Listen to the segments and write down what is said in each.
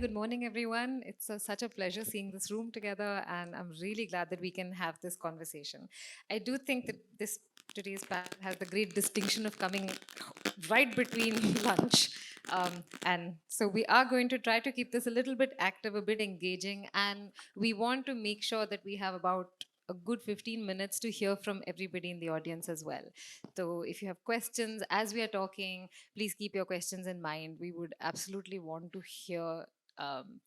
good morning, everyone. It's such a pleasure seeing this room together, and I'm really glad that we can have this conversation. I do think that this today's panel has the great distinction of coming right between lunch. And so we are going to try to keep this a little bit active, a bit engaging, and we want to make sure that we have about a good 15 minutes to hear from everybody in the audience as well. So if you have questions as we are talking, please keep your questions in mind. We would absolutely want to hear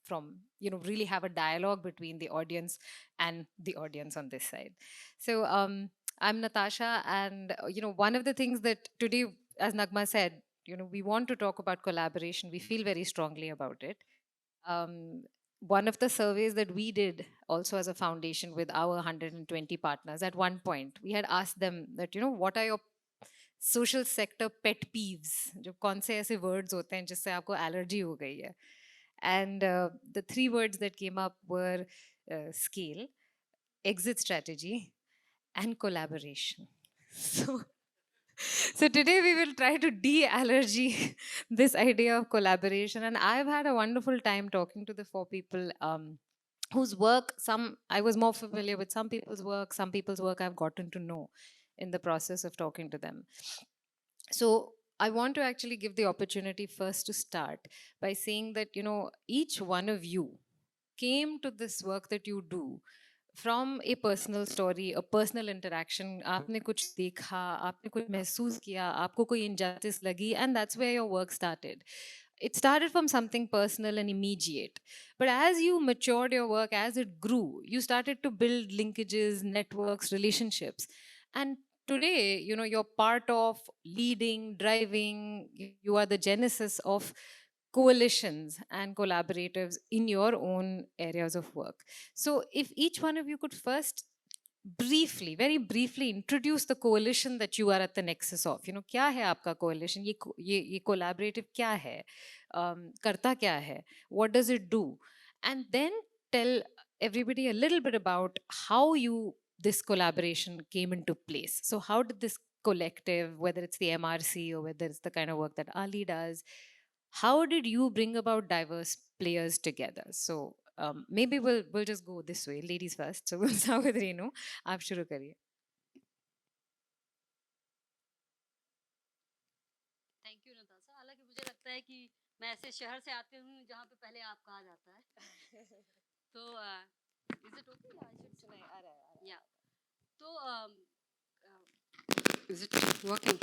from, really have a dialogue between the audience and the audience on this side. So I'm Natasha, and one of the things that today, as Nagma said, we want to talk about collaboration. We feel very strongly about it. Um, One of the surveys that we did also as a foundation with our 120 partners, at one point we had asked them that, what are your social sector pet Peeves, जो कौन से ऐसे words होते हैं जिससे आपको allergy हो गई है. And the three words that came up were scale, exit strategy, and collaboration. So, so today we will try to de-allergy this idea of collaboration. And I've had a wonderful time talking to the four people whose work, some I was more familiar with some people's work I've gotten to know in the process of talking to them. So I want to actually give the opportunity first to start by saying that, each one of you came to this work that you do from a personal story, a personal interaction. आपने कुछ देखा, आपने कुछ महसूस किया, आपको कोई injustice लगी, and that's where your work started. It started from something personal and immediate. But as you matured your work, as it grew, you started to build linkages, networks, relationships. And today, you're part of leading, driving, you are the genesis of coalitions and collaboratives in your own areas of work. So if each one of you could first briefly, very briefly introduce the coalition that you are at the nexus of. क्या है आपका coalition? ये collaborative क्या है? करता क्या है? What does it do? And then tell everybody a little bit about how this collaboration came into place. So how did this collective, whether it's the MRC or whether it's the kind of work that AALI does, how did you bring about diverse players together? So maybe we'll just go this way, ladies first. So we'll start with Renu. आप शुरू करिए. Thank you Natasha. हालांकि मुझे लगता है कि मैं ऐसे शहर से आती हूँ जहाँ पे पहले आप कहा जाता है. तो is it okay? I should सुनाई आ रहा है. या तो इज इट वर्किंग?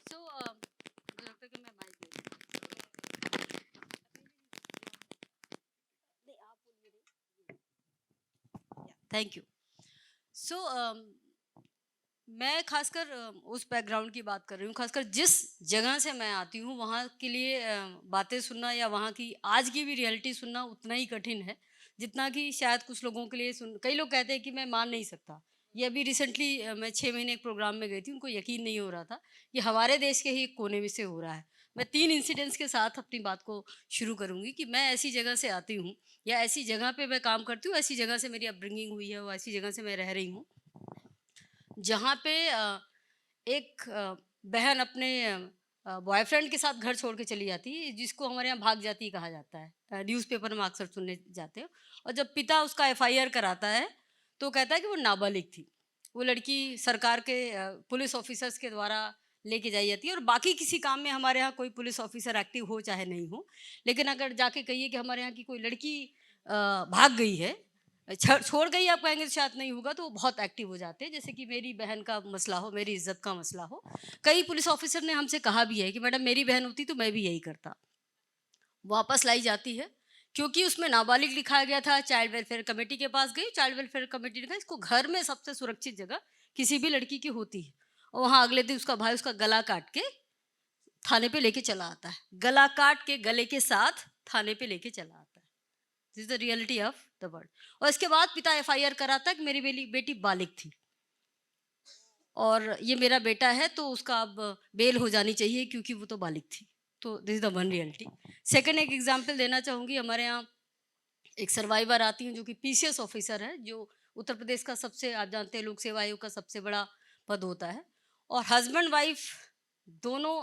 सो मुझे लगता है कि मैं माइक दे आप बोलिए. Thank you. सो मैं खासकर उस बैकग्राउंड की बात कर रही हूँ. खासकर जिस जगह से मैं आती हूँ वहाँ के लिए बातें सुनना या वहाँ की आज की भी रियलिटी सुनना उतना ही कठिन है जितना कि शायद कुछ लोगों के लिए कई लोग कहते हैं कि मैं मान नहीं सकता. ये अभी रिसेंटली मैं 6 महीने एक प्रोग्राम में गई थी, उनको यकीन नहीं हो रहा था कि हमारे देश के ही एक कोने में से हो रहा है. मैं 3 इंसिडेंट्स के साथ अपनी बात को शुरू करूँगी कि मैं ऐसी जगह से आती हूँ या ऐसी जगह पे मैं काम करती हूँ, ऐसी जगह से मेरी अपब्रिंगिंग हुई है, वो ऐसी जगह से मैं रह रही हूँ जहाँ पे एक बहन अपने बॉयफ्रेंड के साथ घर छोड़ के चली जाती है, जिसको हमारे यहाँ भाग जाती कहा जाता है. न्यूज़पेपर में अक्सर सुनने जाते हैं. और जब पिता उसका एफआईआर कराता है तो कहता है कि वो नाबालिग थी. वो लड़की सरकार के पुलिस ऑफिसर्स के द्वारा लेके जाई जाती है और बाकी किसी काम में हमारे यहाँ कोई पुलिस ऑफिसर एक्टिव हो चाहे नहीं हो, लेकिन अगर जाके कहिए कि हमारे यहाँ की कोई लड़की भाग गई है, छोड़ गई, आप कहेंगे तो शायद नहीं होगा, तो वो बहुत एक्टिव हो जाते हैं. जैसे कि मेरी बहन का मसला हो, मेरी इज्जत का मसला हो. कई पुलिस ऑफिसर ने हमसे कहा भी है कि मैडम मेरी बहन होती तो मैं भी यही करता. वापस लाई जाती है क्योंकि उसमें नाबालिग लिखाया गया था. चाइल्ड वेलफेयर कमेटी के पास गई, चाइल्ड वेलफेयर कमेटी ने कहा इसको घर में सबसे सुरक्षित जगह किसी भी लड़की की होती है. और वहाँ अगले दिन उसका भाई उसका गला काट के थाने पे लेके चला आता है. गला काट के गले के साथ थाने पे लेके चला आता है. This is the reality of the world. और इसके बाद पिता एफआईआर कराता है कि मेरी बेटी बालिग थी और ये मेरा बेटा है तो उसका अब बेल हो जानी चाहिए क्योंकि वो तो बालिग थी. तो this is the one reality. Second एक एग्जांपल देना चाहूँगी. हमारे यहाँ एक सर्वाइवर आती हैं जो कि पीसीएस ऑफिसर है, जो उत्तर प्रदेश का सबसे, आप जानते हैं लोक सेवा आयोग का सबसे बड़ा पद होता है. और हस्बैंड वाइफ दोनों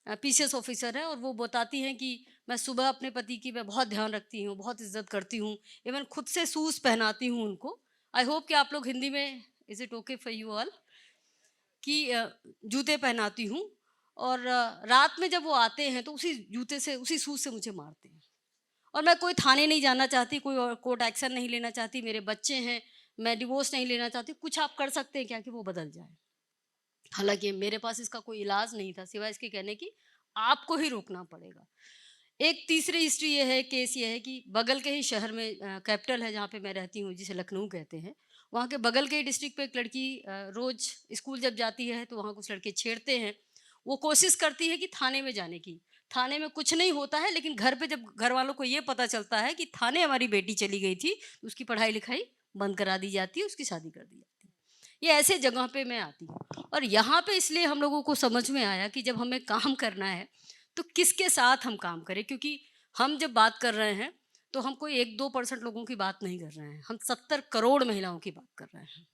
पीसीएस ऑफिसर है, और वो बताती हैं कि मैं सुबह अपने पति की मैं बहुत ध्यान रखती हूँ, बहुत इज्जत करती हूँ, इवन खुद से शूज पहनाती हूँ उनको। आई होप कि आप लोग हिंदी में, is it okay for you all, कि जूते पहनाती हूँ, और रात में जब वो आते हैं तो उसी जूते से, उसी शूज से मुझे मारते हैं। और मैं कोई थाने नहीं जाना चाहती, कोई और कोर्ट एक्शन नहीं लेना चाहती, मेरे बच्चे हैं, मैं डिवोर्स नहीं लेना चाहती, कुछ आप कर सकते हैं क्या कि वो बदल जाए? हालांकि मेरे पास इसका कोई इलाज नहीं था सिवाय इसके कहने की आपको ही रोकना पड़ेगा। एक तीसरी हिस्ट्री ये है, केस ये है कि बगल के ही शहर में, कैपिटल है जहाँ पे मैं रहती हूँ, जिसे लखनऊ कहते हैं, वहाँ के बगल के डिस्ट्रिक्ट पे एक लड़की रोज स्कूल जब जाती है तो वहाँ कुछ लड़के छेड़ते हैं। वो कोशिश करती है कि थाने में जाने की, थाने में कुछ नहीं होता है, लेकिन घर पे जब घर वालों को ये पता चलता है कि थाने हमारी बेटी चली गई थी, तो उसकी पढ़ाई लिखाई बंद करा दी जाती है, उसकी शादी कर दी जाती है। ये ऐसे जगह पे मैं आती हूँ, और यहाँ पे इसलिए हम लोगों को समझ में आया कि जब हमें काम करना है तो किसके साथ हम काम करें, क्योंकि हम जब बात कर रहे हैं तो हम कोई 1-2% लोगों की बात नहीं कर रहे हैं, हम 70 करोड़ महिलाओं की बात कर रहे हैं।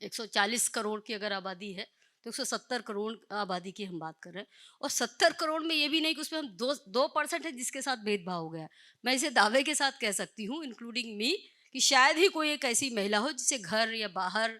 140 करोड़ की अगर आबादी है तो 170 करोड़ आबादी की हम बात कर रहे हैं, और 70 करोड़ में ये भी नहीं कि उसमें हम 2% है जिसके साथ भेदभाव हो गया। मैं इसे दावे के साथ कह सकती हूँ, इंक्लूडिंग मी, कि शायद ही कोई एक ऐसी महिला हो जिसे घर या बाहर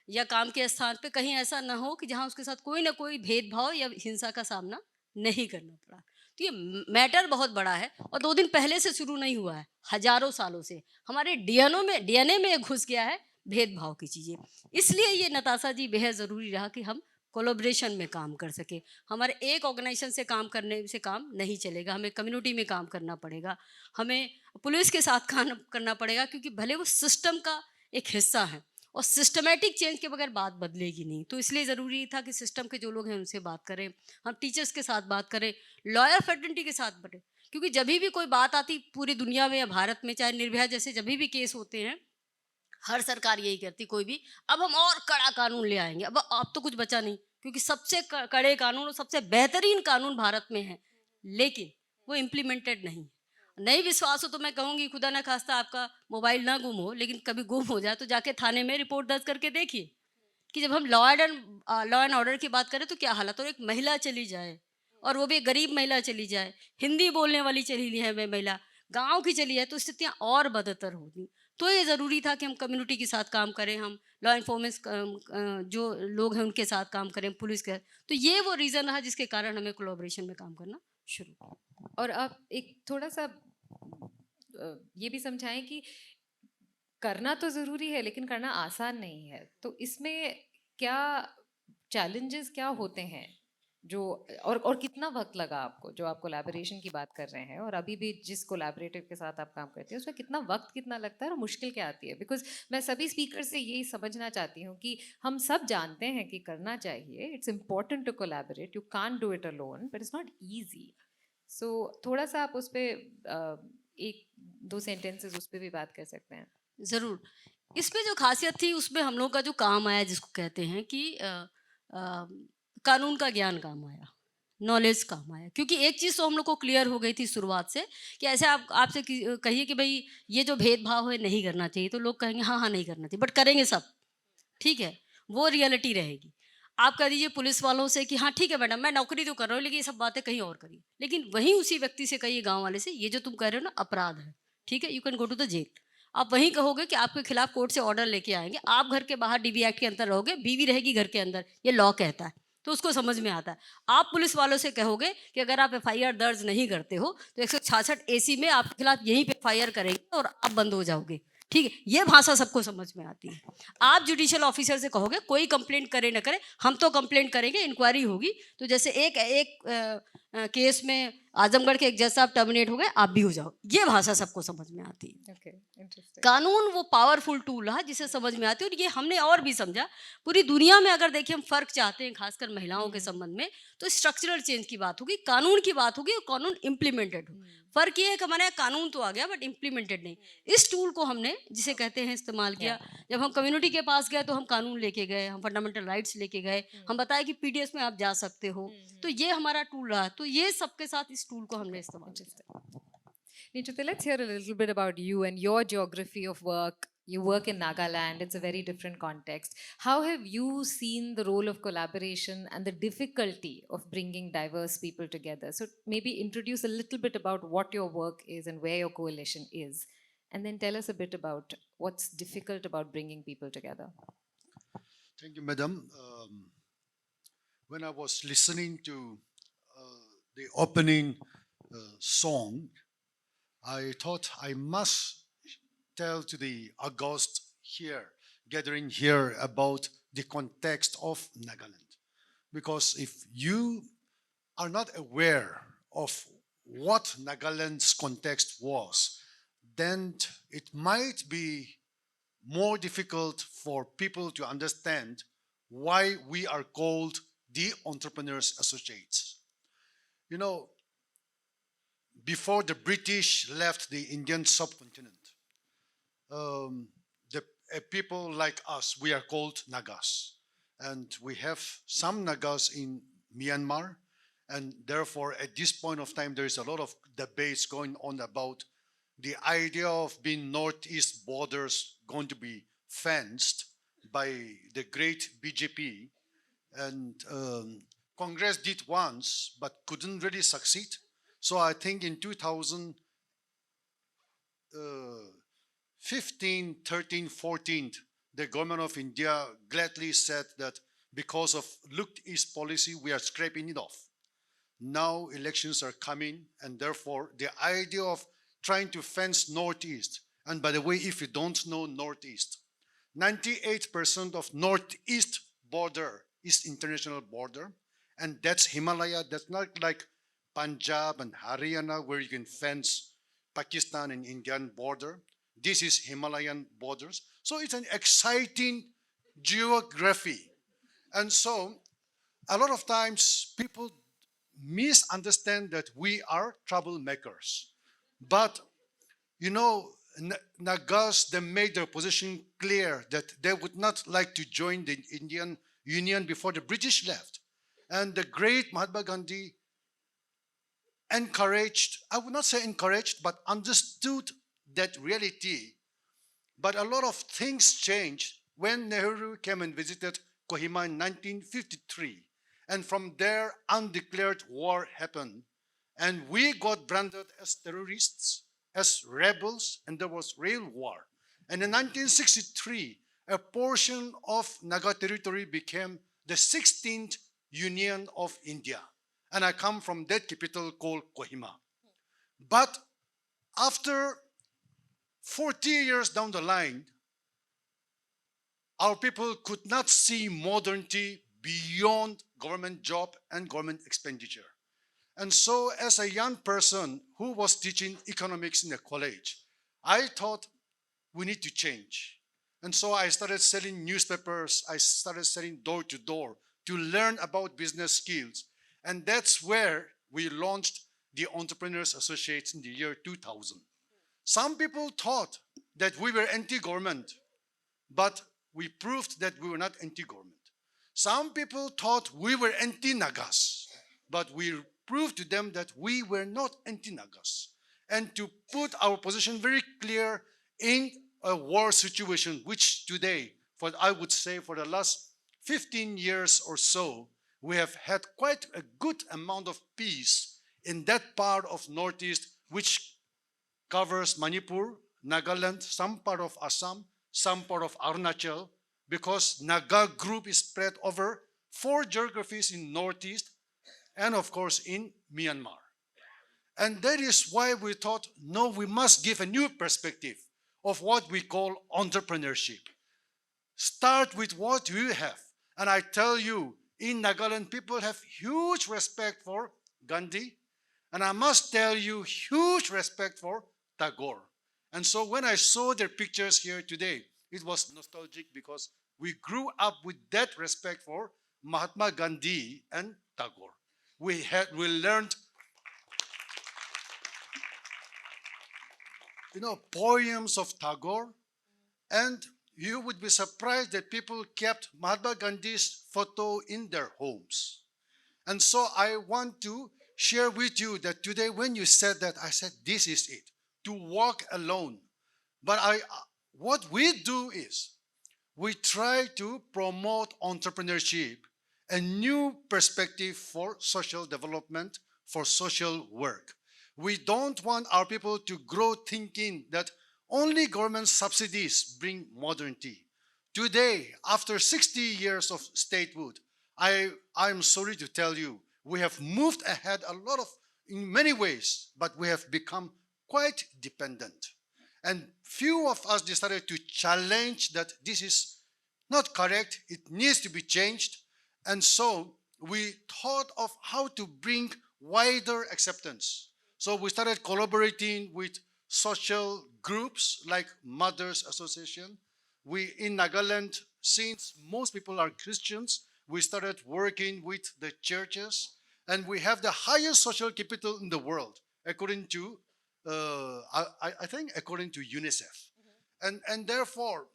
या काम के स्थान पे कहीं ऐसा ना हो कि जहाँ उसके साथ कोई ना कोई भेदभाव या हिंसा का सामना नहीं करना पड़ा। तो ये मैटर बहुत बड़ा है, और 2 दिन पहले से शुरू नहीं हुआ है, हजारों सालों से हमारे डीएनए में घुस गया है भेदभाव की चीज़ें। इसलिए ये नताशा जी बेहद ज़रूरी रहा कि हम कोलोब्रेशन में काम कर सके। हमारे एक ऑर्गेनाइजेशन से काम करने से काम नहीं चलेगा, हमें कम्युनिटी में काम करना पड़ेगा, हमें पुलिस के साथ काम करना पड़ेगा, क्योंकि भले वो सिस्टम का एक हिस्सा है, और सिस्टमेटिक चेंज के बगैर बात बदलेगी नहीं। तो इसलिए ज़रूरी था कि सिस्टम के जो लोग हैं उनसे बात करें, हम टीचर्स के साथ बात करें, लॉयर फेडरेंटी के साथ बढ़े, क्योंकि जब भी कोई बात आती पूरी दुनिया में या भारत में, चाहे निर्भया जैसे जब भी केस होते हैं, हर सरकार यही करती, कोई भी, अब हम और कड़ा कानून ले आएंगे। अब तो कुछ बचा नहीं, क्योंकि सबसे कड़े कानून और सबसे बेहतरीन कानून भारत में है, लेकिन वो इम्प्लीमेंटेड नहीं है। नहीं विश्वास हो तो मैं कहूँगी, खुदा ना खास्ता आपका मोबाइल ना गुम हो, लेकिन कभी गुम हो जाए तो जाके थाने में रिपोर्ट दर्ज करके देखिए कि जब हम लॉ एंड ऑर्डर की बात करें तो क्या हालत, और एक महिला चली जाए, और वो भी एक गरीब महिला चली जाए, हिंदी बोलने वाली चली है वे महिला, गांव की चली जाए, तो स्थितियाँ और बदतर होगी। तो ये ज़रूरी था कि हम कम्युनिटी के साथ काम करें, हम लॉ इन्फोर्समेंट जो लोग हैं उनके साथ काम करें, पुलिस के। तो ये वो रीज़न रहा जिसके कारण हमें कोलैबोरेशन में काम करना शुरू किया। और आप एक थोड़ा सा ये भी समझाएं कि करना तो ज़रूरी है लेकिन करना आसान नहीं है, तो इसमें क्या चैलेंजेस क्या होते हैं जो, और कितना वक्त लगा आपको, जो आप कोलैबोरेशन की बात कर रहे हैं और अभी भी जिस कोलैबोरेटर के साथ आप काम करते हैं उसमें कितना वक्त, कितना लगता है और मुश्किल क्या आती है? बिकॉज मैं सभी स्पीकर से यही समझना चाहती हूँ कि हम सब जानते हैं कि करना चाहिए, it's important to collaborate, you can't do it alone, but it's not easy. So थोड़ा सा आप उस पर एक दो सेंटेंसेस उस पर भी बात कर सकते हैं। ज़रूर। इसमें जो ख़ासियत थी उसमें हम लोग का जो काम आया, जिसको कहते हैं कि कानून का ज्ञान काम आया, नॉलेज काम आया। क्योंकि एक चीज़ तो हम लोग को क्लियर हो गई थी शुरुआत से कि ऐसे आप आपसे कहिए कि भई ये जो भेदभाव है नहीं करना चाहिए, तो लोग कहेंगे हाँ, हाँ नहीं करना चाहिए, बट करेंगे सब, ठीक है? वो रियलिटी रहेगी। आप कह दीजिए पुलिस वालों से कि हाँ ठीक है मैडम, मैं नौकरी तो कर रहा हूँ लेकिन ये सब बातें कहीं और करिए। लेकिन वहीं उसी व्यक्ति से कहिए, गाँव वाले से, ये जो तुम कह रहे हो ना अपराध है, ठीक है? You can go to the jail. आप वहीं कहोगे कि आपके खिलाफ कोर्ट से ऑर्डर लेके आएँगे, आप घर के बाहर डीबी एक्ट के अंदर रहोगे, बीवी रहेगी घर के अंदर, ये लॉ कहता है, तो उसको समझ में आता है। आप पुलिस वालों से कहोगे कि अगर आप एफआईआर दर्ज नहीं करते हो तो 166 एसी में आपके खिलाफ यहीं पे एफआईआर करेंगे और आप बंद हो जाओगे, ठीक है? ये भाषा सबको समझ में आती है। आप जुडिशियल ऑफिसर से कहोगे कोई कंप्लेंट करे ना करे, हम तो कंप्लेंट करेंगे, इंक्वायरी होगी। तो जैसे एक एक केस में आजमगढ़ के एक जज साहब टर्मिनेट हो गए, आप भी हो जाओ। ये भाषा सबको समझ में आती है। Okay, interesting. कानून वो पावरफुल टूल है जिसे समझ में आती है, और ये हमने और भी समझा। पूरी दुनिया में अगर देखिए हम फर्क चाहते हैं खासकर महिलाओं के संबंध में, तो स्ट्रक्चरल चेंज की बात होगी, कानून की बात होगी, और कानून इम्प्लीमेंटेड हो। फर्क ये है कि हमारे यहाँ कानून तो आ गया बट इम्प्लीमेंटेड नहीं। इस टूल को हमने, जिसे कहते हैं, इस्तेमाल किया। जब हम कम्युनिटी के पास गए तो हम कानून लेके गए, हम फंडामेंटल राइट्स लेके गए, हम बताया कि पीडीएस में आप जा सकते हो। तो ये हमारा टूल रहा। तो ये सबके साथ इस टूल को हमने इस्तेमाल किया। Neichute, let's hear a little bit about you and your geography of work. you work in Nagaland, it's a very different context. How have you seen the role of collaboration and the difficulty of bringing diverse people together? So maybe introduce a little bit about what your work is and where your coalition is, and then tell us a bit about what's difficult about bringing people together. Thank you, Madam. When I was listening to the opening song, I thought I must tell to the August here, gathering here about the context of Nagaland. Because if you are not aware of what Nagaland's context was, then it might be more difficult for people to understand why we are called the Entrepreneurs Associates. You know, before the British left the Indian subcontinent, um, the people like us, we are called Nagas. And we have some Nagas in Myanmar. And therefore, at this point of time, there is a lot of debates going on about the idea of being northeast borders going to be fenced by the great BJP. And Congress did once, but couldn't really succeed. So I think in 2015, 13, 14, the government of India gladly said that because of looked east policy, we are scraping it off. Now elections are coming, and therefore the idea of trying to fence northeast, and by the way, if you don't know northeast, 98% of northeast border is international border, and that's Himalaya. That's not like Punjab and Haryana where you can fence Pakistan and Indian border. This is Himalayan borders. So it's an exciting geography. And so a lot of times people misunderstand that we are troublemakers. But you know, Nagas, they made their position clear that they would not like to join the Indian Union before the British left. And the great Mahatma Gandhi encouraged, I would not say encouraged, but understood that reality. But a lot of things changed when Nehru came and visited Kohima in 1953. And from there, undeclared war happened. And we got branded as terrorists, as rebels, and there was real war. And in 1963, a portion of Naga territory became the 16th Union of India. And I come from that capital called Kohima. But after 40 years down the line, our people could not see modernity beyond government job and government expenditure. And so as a young person who was teaching economics in a college, I thought we need to change. And so I started selling newspapers, I started selling door to door to learn about business skills. And that's where we launched the Entrepreneurs Associates in the year 2000. Some people thought that we were anti-government, but we proved that we were not anti-government. Some people thought we were anti-Nagas, but we proved to them that we were not anti-Nagas. And to put our position very clear in a war situation, which today, for I would say for the last 15 years or so, we have had quite a good amount of peace in that part of Northeast, which covers Manipur, Nagaland, some part of Assam, some part of Arunachal, because Naga group is spread over 4 geographies in Northeast and of course in Myanmar. And that is why we thought, no, we must give a new perspective of what we call entrepreneurship. Start with what you have. And I tell you, in Nagaland, people have huge respect for Gandhi. And I must tell you, huge respect for Tagore. And so when I saw their pictures here today, it was nostalgic because we grew up with that respect for Mahatma Gandhi and Tagore. We learned, poems of Tagore, and you would be surprised that people kept Mahatma Gandhi's photo in their homes. And so I want to share with you that today when you said that, I said, this is it, to walk alone. But what we do is we try to promote entrepreneurship, a new perspective for social development, for social work. We don't want our people to grow thinking that only government subsidies bring modernity. Today, after 60 years of statehood, I'm sorry to tell you, we have moved ahead a lot of, in many ways, but we have become quite dependent. And few of us decided to challenge that this is not correct, it needs to be changed. And so we thought of how to bring wider acceptance. So we started collaborating with social groups like Mothers Association. We in Nagaland, since most people are Christians, we started working with the churches, and we have the highest social capital in the world, according to I think according to UNICEF. And therefore,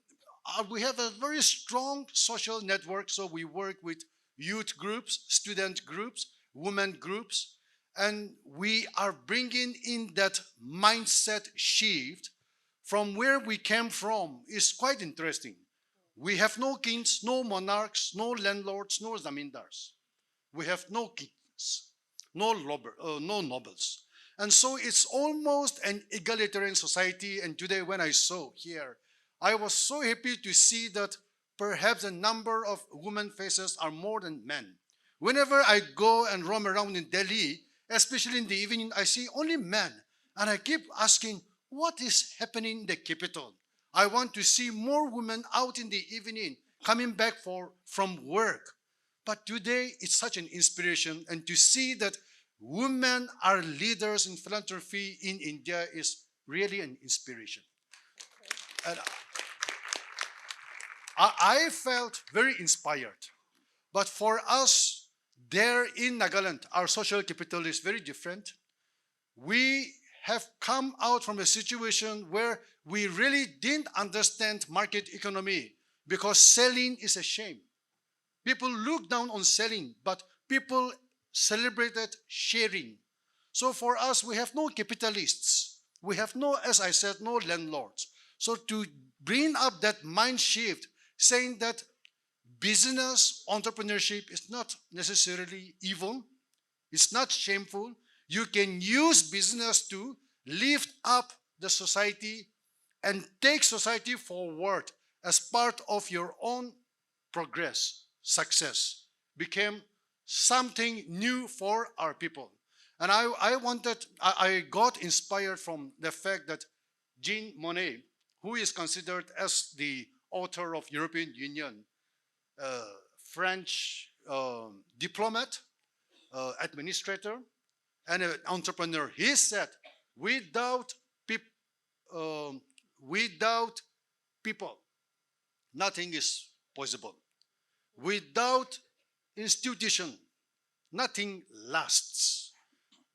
we have a very strong social network. So we work with youth groups, student groups, women groups, and we are bringing in that mindset shift from where we came from. Is quite interesting. We have no kings, no monarchs, no landlords, no zamindars. We have no kings, no nobles. And so it's almost an egalitarian society. And today, when I saw here, I was so happy to see that perhaps the number of women faces are more than men. Whenever I go and roam around in Delhi, especially in the evening, I see only men. And I keep asking, what is happening in the capital? I want to see more women out in the evening coming back from work. But today, it's such an inspiration. And to see that women are leaders in philanthropy in India is really an inspiration. And I felt very inspired. But for us, there in Nagaland, our social capital is very different. We have come out from a situation where we really didn't understand market economy because selling is a shame. People look down on selling, but people celebrated sharing. So for us, we have no capitalists. We have no, as I said, no landlords. So to bring up that mind shift, saying that business entrepreneurship is not necessarily evil, it's not shameful. You can use business to lift up the society and take society forward as part of your own progress, success, became something new for our people. And I got inspired from the fact that Jean Monnet, who is considered as the author of European Union, French diplomat, administrator, and an entrepreneur, he said, without, without people, nothing is possible. Without institution, nothing lasts.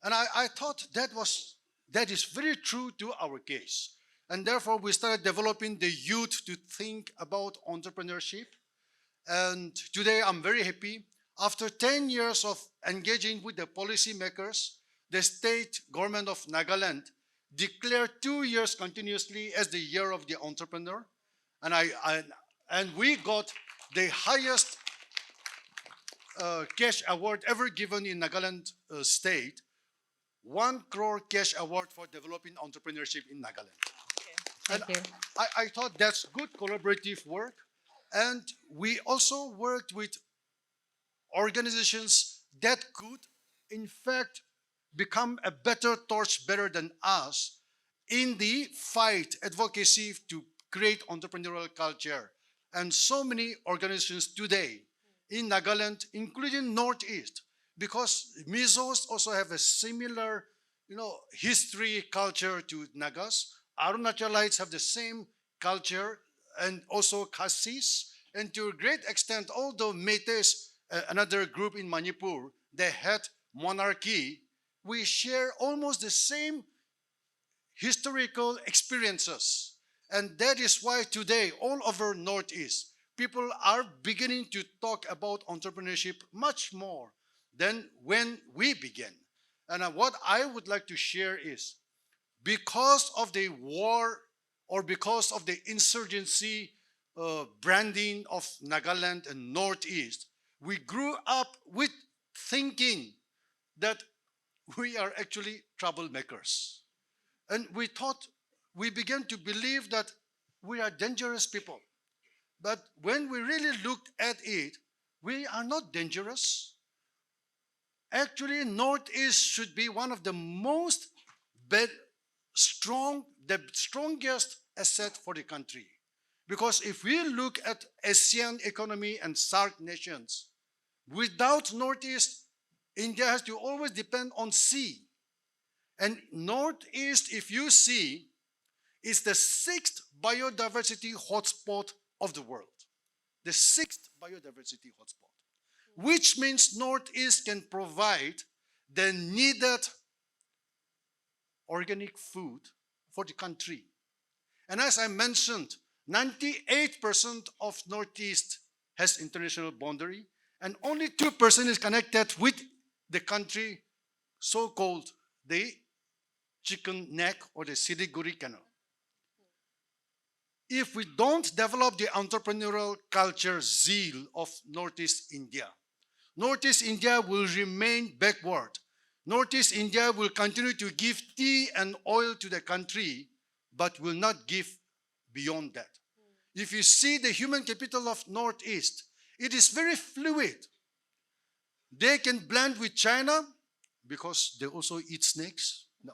And I thought that is very true to our case. And therefore, we started developing the youth to think about entrepreneurship. And today, I'm very happy. After 10 years of engaging with the policymakers, the state government of Nagaland declared 2 years continuously as the year of the entrepreneur. And we got the highest cash award ever given in Nagaland state, 1 crore cash award for developing entrepreneurship in Nagaland. Thank you. I thought that's good collaborative work. And we also worked with organizations that could, in fact, become a better torch bearer than us in the fight, advocacy to create entrepreneurial culture. And so many organizations today in Nagaland, including Northeast, because Mizos also have a similar, history, culture to Nagas. Arunachalites have the same culture, and also Khasis. And to a great extent, although Meiteis, another group in Manipur, they had monarchy, we share almost the same historical experiences. And that is why today, all over Northeast, people are beginning to talk about entrepreneurship much more than when we began. And what I would like to share is, because of the war or because of the insurgency branding of Nagaland and Northeast, we grew up with thinking that we are actually troublemakers. And we began to believe that we are dangerous people. But when we really looked at it, we are not dangerous. Actually, Northeast should be one of the most the strongest asset for the country. Because if we look at ASEAN economy and SAARC nations, without Northeast, India has to always depend on sea. And Northeast, if you see, is the sixth biodiversity hotspot of the world. The sixth biodiversity hotspot, which means Northeast can provide the needed organic food for the country. And as I mentioned, 98% of Northeast has international boundary, and only 2% is connected with the country, so-called the Chicken Neck or the Siliguri Canal. If we don't develop the entrepreneurial culture zeal of Northeast India will remain backward. Northeast India will continue to give tea and oil to the country, but will not give beyond that. If you see the human capital of Northeast, it is very fluid. They can blend with China because they also eat snakes. No,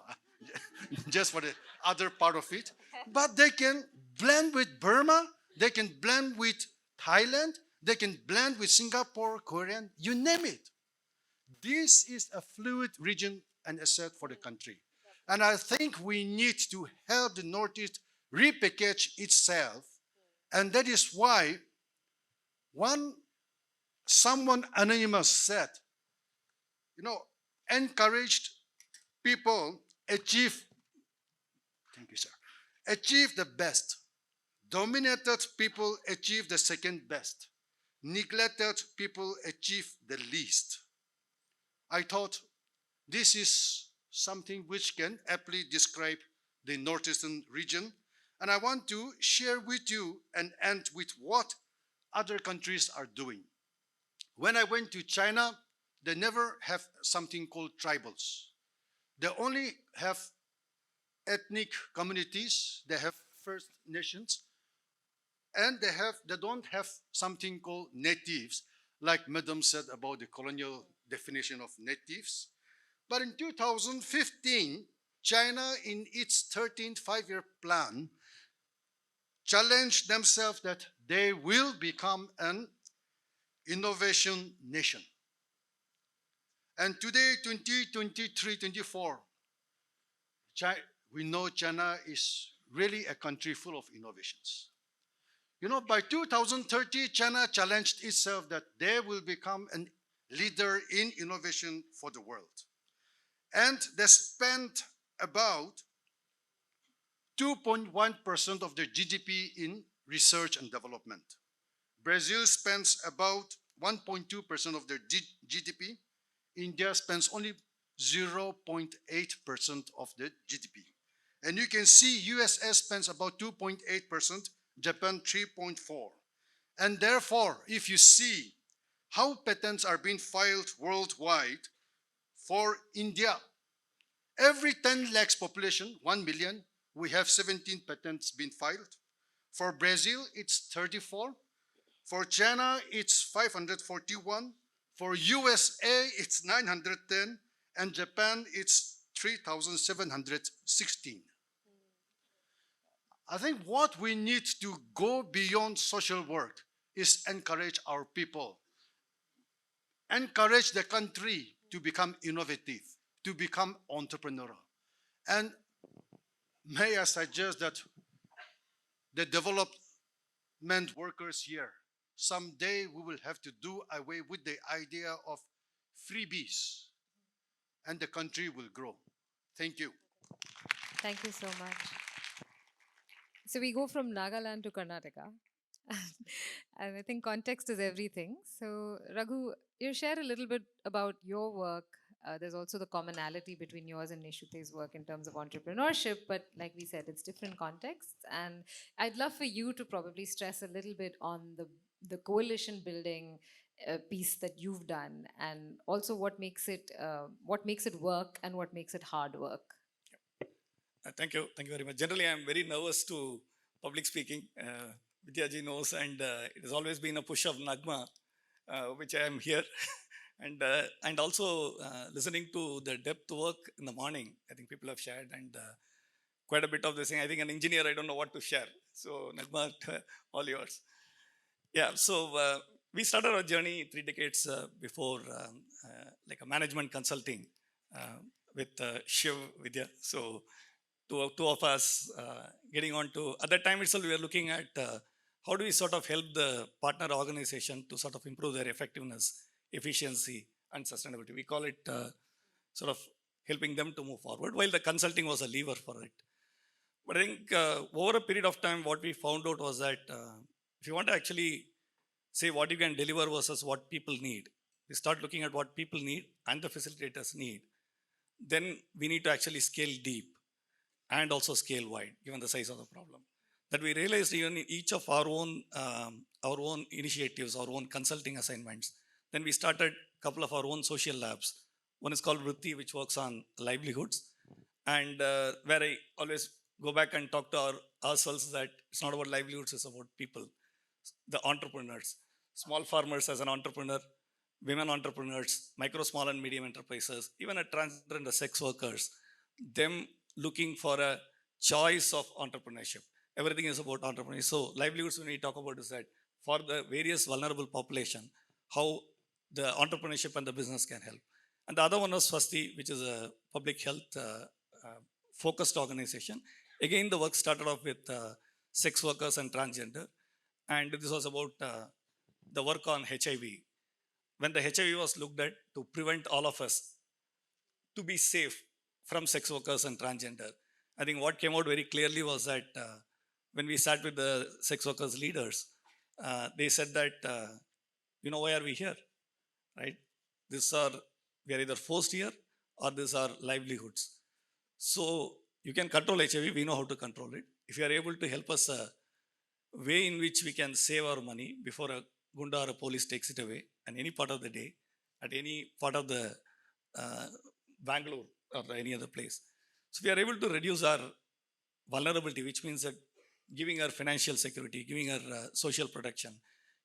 just for the other part of it. But they can blend with Burma, they can blend with Thailand, they can blend with Singapore, Korean, you name it. This is a fluid region and asset for the country. And I think we need to help the Northeast repackage itself. And that is why someone anonymous said, encouraged people achieve the best. Dominated people achieve the second best. Neglected people achieve the least. I thought this is something which can aptly describe the Northeastern region. And I want to share with you and end with what other countries are doing. When I went to China, they never have something called tribals. They only have ethnic communities, they have First Nations, and they don't have something called natives, like Madam said about the colonial definition of natives. But in 2015, China, in its 13th five-year plan, challenged themselves that they will become an innovation nation. And today, 2023-24, we know China is really a country full of innovations. By 2030, China challenged itself that they will become a leader in innovation for the world. And they spent about 2.1% of their GDP in research and development. Brazil spends about 1.2% of their GDP. India spends only 0.8% of the GDP. And you can see USA spends about 2.8%, Japan 3.4%. And therefore, if you see how patents are being filed worldwide, for India, every 10 lakhs population, 1 million, we have 17 patents being filed. For Brazil, it's 34. For China, it's 541. For USA, it's 910. And Japan, it's 3,716. I think what we need to go beyond social work is encourage our people, encourage the country to become innovative, to become entrepreneurial. And may I suggest that the development workers here, someday we will have to do away with the idea of freebies, and the country will grow. Thank you. Thank you so much. So we go from Nagaland to Karnataka. And I think context is everything. So, Raghu, you share a little bit about your work There's also the commonality between yours and Neishute's work in terms of entrepreneurship, but like we said, it's different contexts. And I'd love for you to probably stress a little bit on the coalition building piece that you've done, and also what makes it work and what makes it hard work. Thank you very much. Generally, I'm very nervous to public speaking. Vidyaji knows, and it has always been a push of Nagma, which I am here, and also listening to the depth work in the morning. I think people have shared, and quite a bit of this thing. I think an engineer, I don't know what to share. So Nagma, all yours. Yeah. So we started our journey 3 decades before, like a management consulting uh, with Shiv Vidya. So two of us getting on to, at that time itself, we were looking at how do we sort of help the partner organization to sort of improve their effectiveness, efficiency, and sustainability. We call it sort of helping them to move forward, while the consulting was a lever for it. But I think over a period of time, what we found out was that if you want to actually say what you can deliver versus what people need, we start looking at what people need and the facilitators need. Then we need to actually scale deep and also scale wide, given the size of the problem. That we realized even in each of our own initiatives, our own consulting assignments. Then we started a couple of our own social labs. One is called Vrutti, which works on livelihoods, and where I always go back and talk to ourselves that it's not about livelihoods, it's about people, the entrepreneurs, small farmers as an entrepreneur, women entrepreneurs, micro, small, and medium enterprises, even a transgender and the sex workers, them looking for a choice of entrepreneurship. Everything is about entrepreneurship. So livelihoods, when we talk about, is that for the various vulnerable population, how the entrepreneurship and the business can help. And the other one was Swasti, which is a public health focused organization. Again, the work started off with sex workers and transgender. And this was about the work on HIV. When the HIV was looked at to prevent all of us to be safe from sex workers and transgender, I think what came out very clearly was that when we sat with the sex workers leaders, they said that, why are we here, right? We are either forced here or these are livelihoods. So you can control HIV, we know how to control it. If you are able to help us a way in which we can save our money before a gunda or a police takes it away, and any part of the day, at any part of the uh, Bangalore or any other place. So we are able to reduce our vulnerability, which means that giving her financial security, giving her social protection,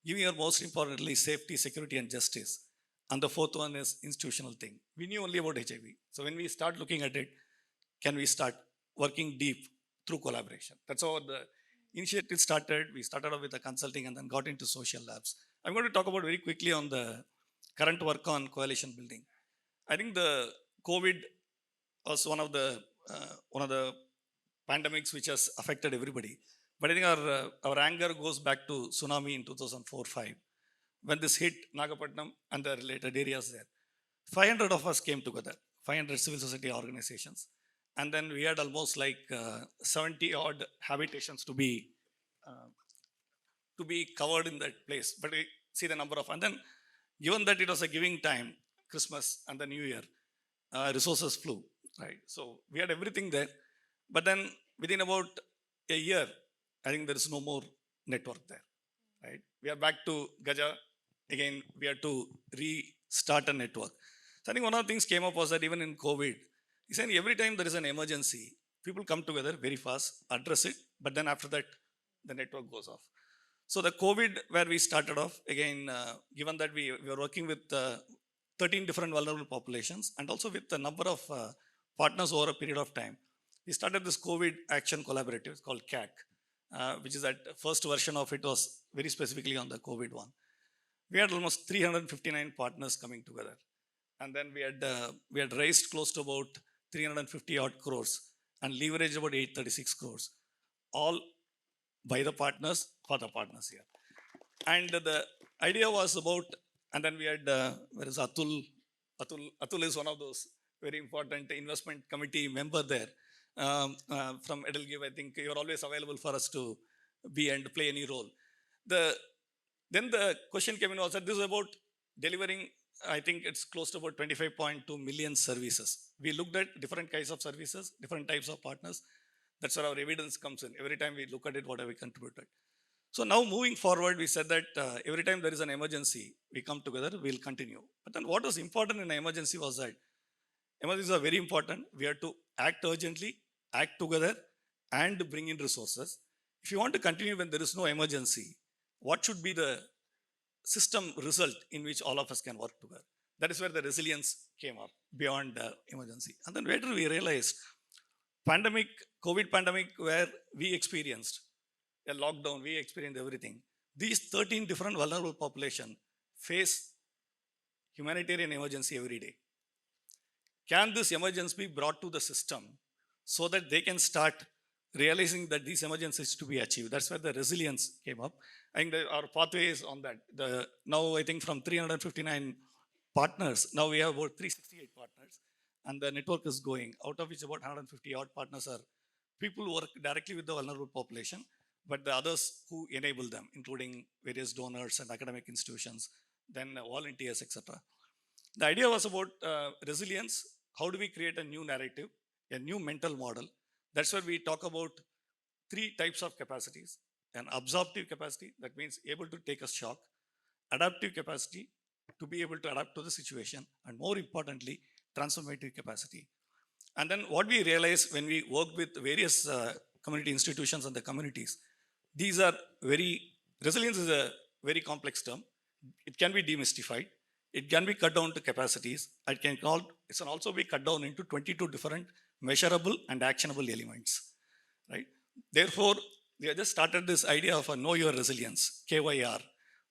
giving her most importantly safety, security, and justice. And the fourth one is institutional thing. We knew only about HIV. So when we start looking at it, can we start working deep through collaboration? That's how the initiative started. We started off with the consulting and then got into social labs. I'm going to talk about very quickly on the current work on coalition building. I think the COVID was one of the pandemics which has affected everybody. But I think our anger goes back to tsunami in 2004-5 when this hit Nagapattinam and the related areas there. 500 of us came together, 500 civil society organizations, and then we had almost like 70 odd habitations uh, to be covered in that place. But we see the number of, and then given that it was a giving time, Christmas and the New Year, resources flew, right? So we had everything there. But then within about a year, I think there is no more network there, right? We are back to Gaja. Again, we had to restart a network. So I think one of the things came up was that even in COVID, he said every time there is an emergency, people come together very fast, address it, but then after that, the network goes off. So the COVID, where we started off, again, given that we were working with 13 different vulnerable populations and also with a number of partners over a period of time, we started this COVID action collaborative called CAC, which is that first version of it was very specifically on the COVID one. We had almost 359 partners coming together. And then we had raised close to about 350 odd crores and leveraged about 836 crores, all by the partners for the partners here. And the idea was about, and then we had, where is Atul? Atul is one of those very important investment committee member there from Edelgive. I think you're always available for us to be and play any role. Then the question came in was that this is about delivering I think it's close to about 25.2 million services. We looked at different kinds of services, different types of partners. That's where our evidence comes in. Every time we look at it, what have we contributed? So now moving forward, we said that every time there is an emergency, we come together, we'll continue. But then what was important in an emergency was that emergencies are very important. We have to act urgently, act together, and bring in resources. If you want to continue when there is no emergency, what should be the system result in which all of us can work together? That is where the resilience came up beyond emergency. And then later we realized pandemic, COVID pandemic, where we experienced a lockdown, we experienced everything. These 13 different vulnerable population face humanitarian emergency every day. Can this emergency be brought to the system so that they can start realizing that these emergencies to be achieved? That's where the resilience came up. I think our pathway is on that. Now I think from 359 partners, now we have about 368 partners, and the network is going, out of which about 150 odd partners are people who work directly with the vulnerable population, but the others who enable them, including various donors and academic institutions, then volunteers, etc. The idea was about resilience. How do we create a new narrative, a new mental model? That's where we talk about three types of capacities. An absorptive capacity, that means able to take a shock. Adaptive capacity, to be able to adapt to the situation. And more importantly, transformative capacity. And then what we realize when we work with various community institutions and the communities, these are resilience is a very complex term. It can be demystified. It can be cut down to capacities. It can also be cut down into 22 different measurable and actionable elements, right? Therefore, we have just started this idea of a know your resilience, KYR.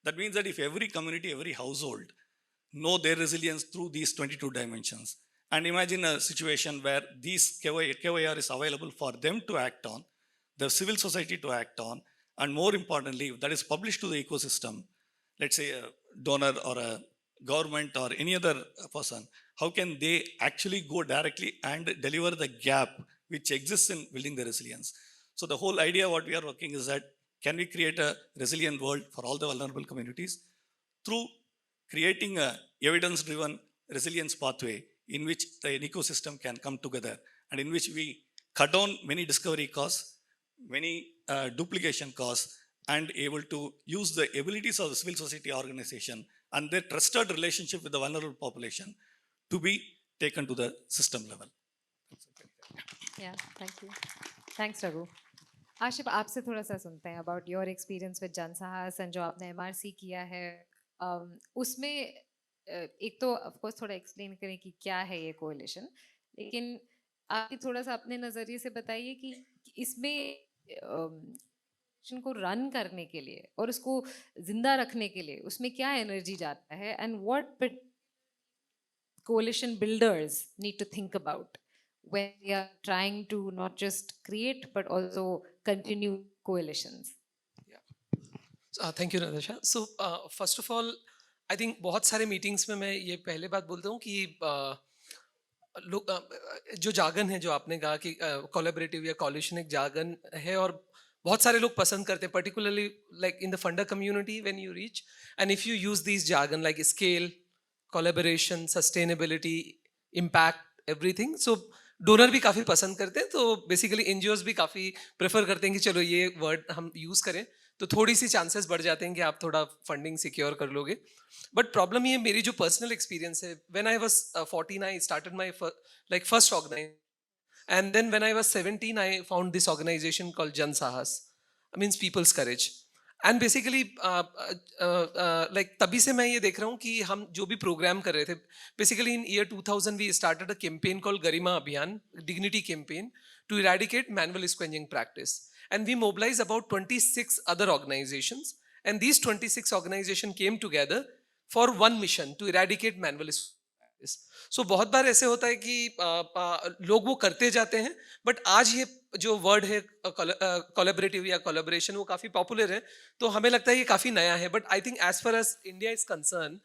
That means that if every community, every household know their resilience through these 22 dimensions, and imagine a situation where these KYR is available for them to act on, the civil society to act on, and more importantly, if that is published to the ecosystem, let's say a donor or a government or any other person, how can they actually go directly and deliver the gap which exists in building the resilience? So the whole idea what we are working is that can we create a resilient world for all the vulnerable communities through creating a evidence-driven resilience pathway in which the ecosystem can come together and in which we cut down many discovery costs, many duplication costs, and able to use the abilities of the civil society organization and their trusted relationship with the vulnerable population to be taken to the system level. Yeah, thank you. Thanks, Raghu. Ashif, आपसे थोड़ा सा सुनते हैं about your experience with जन साहस and जो आपने MRC किया है, उसमें एक तो of course थोड़ा explain करें कि क्या है ये coalition, लेकिन आप थोड़ा सा अपने नजरिए से बताइए कि इसमें को रन करने के लिए और उसको जिंदा रखने के लिए उसमें क्या एनर्जी जाता है and what coalition builders need to think about when they are trying to not just create but also continue coalitions. Thank you, Natasha. So first of all, I think बहुत सारे मीटिंग्स में मैं ये पहले बात बोलता हूँ कि जो जागन है जो आपने कहा कि कोलैबोरेटिव या कोलिशन एक जागन है और बहुत सारे लोग पसंद करते हैं, particularly like in the funder community when you reach, and if you use these jargon like scale, collaboration, sustainability, impact, everything, so donor भी काफ़ी पसंद करते हैं, तो बेसिकली एनजीओज भी काफ़ी प्रेफर करते हैं कि चलो ये वर्ड हम यूज़ करें तो थोड़ी सी चांसेस बढ़ जाते हैं कि आप थोड़ा फंडिंग सिक्योर कर लोगे. बट प्रॉब्लम ये मेरी जो पर्सनल एक्सपीरियंस है, when I was 14 I started my first organisation, and then when I was 17 I found this organization called Jan Sahas, means people's courage. And basically like तभी से मैं ये देख रहा हूँ कि हम जो भी प्रोग्राम कर रहे थे, basically in year 2000 we started a campaign called Garima Abhiyan, dignity campaign, to eradicate manual scavenging practice, and we mobilized about 26 other organizations, and these 26 organizations came together for one mission, to eradicate manual scavenging. सो बहुत बार ऐसे होता है कि लोग वो करते जाते हैं, बट आज ये जो वर्ड है कोलैबोरेटिव या कोलैबोरेशन वो काफ़ी पॉपुलर है, तो हमें लगता है ये काफ़ी नया है. But I think as far as India is concerned,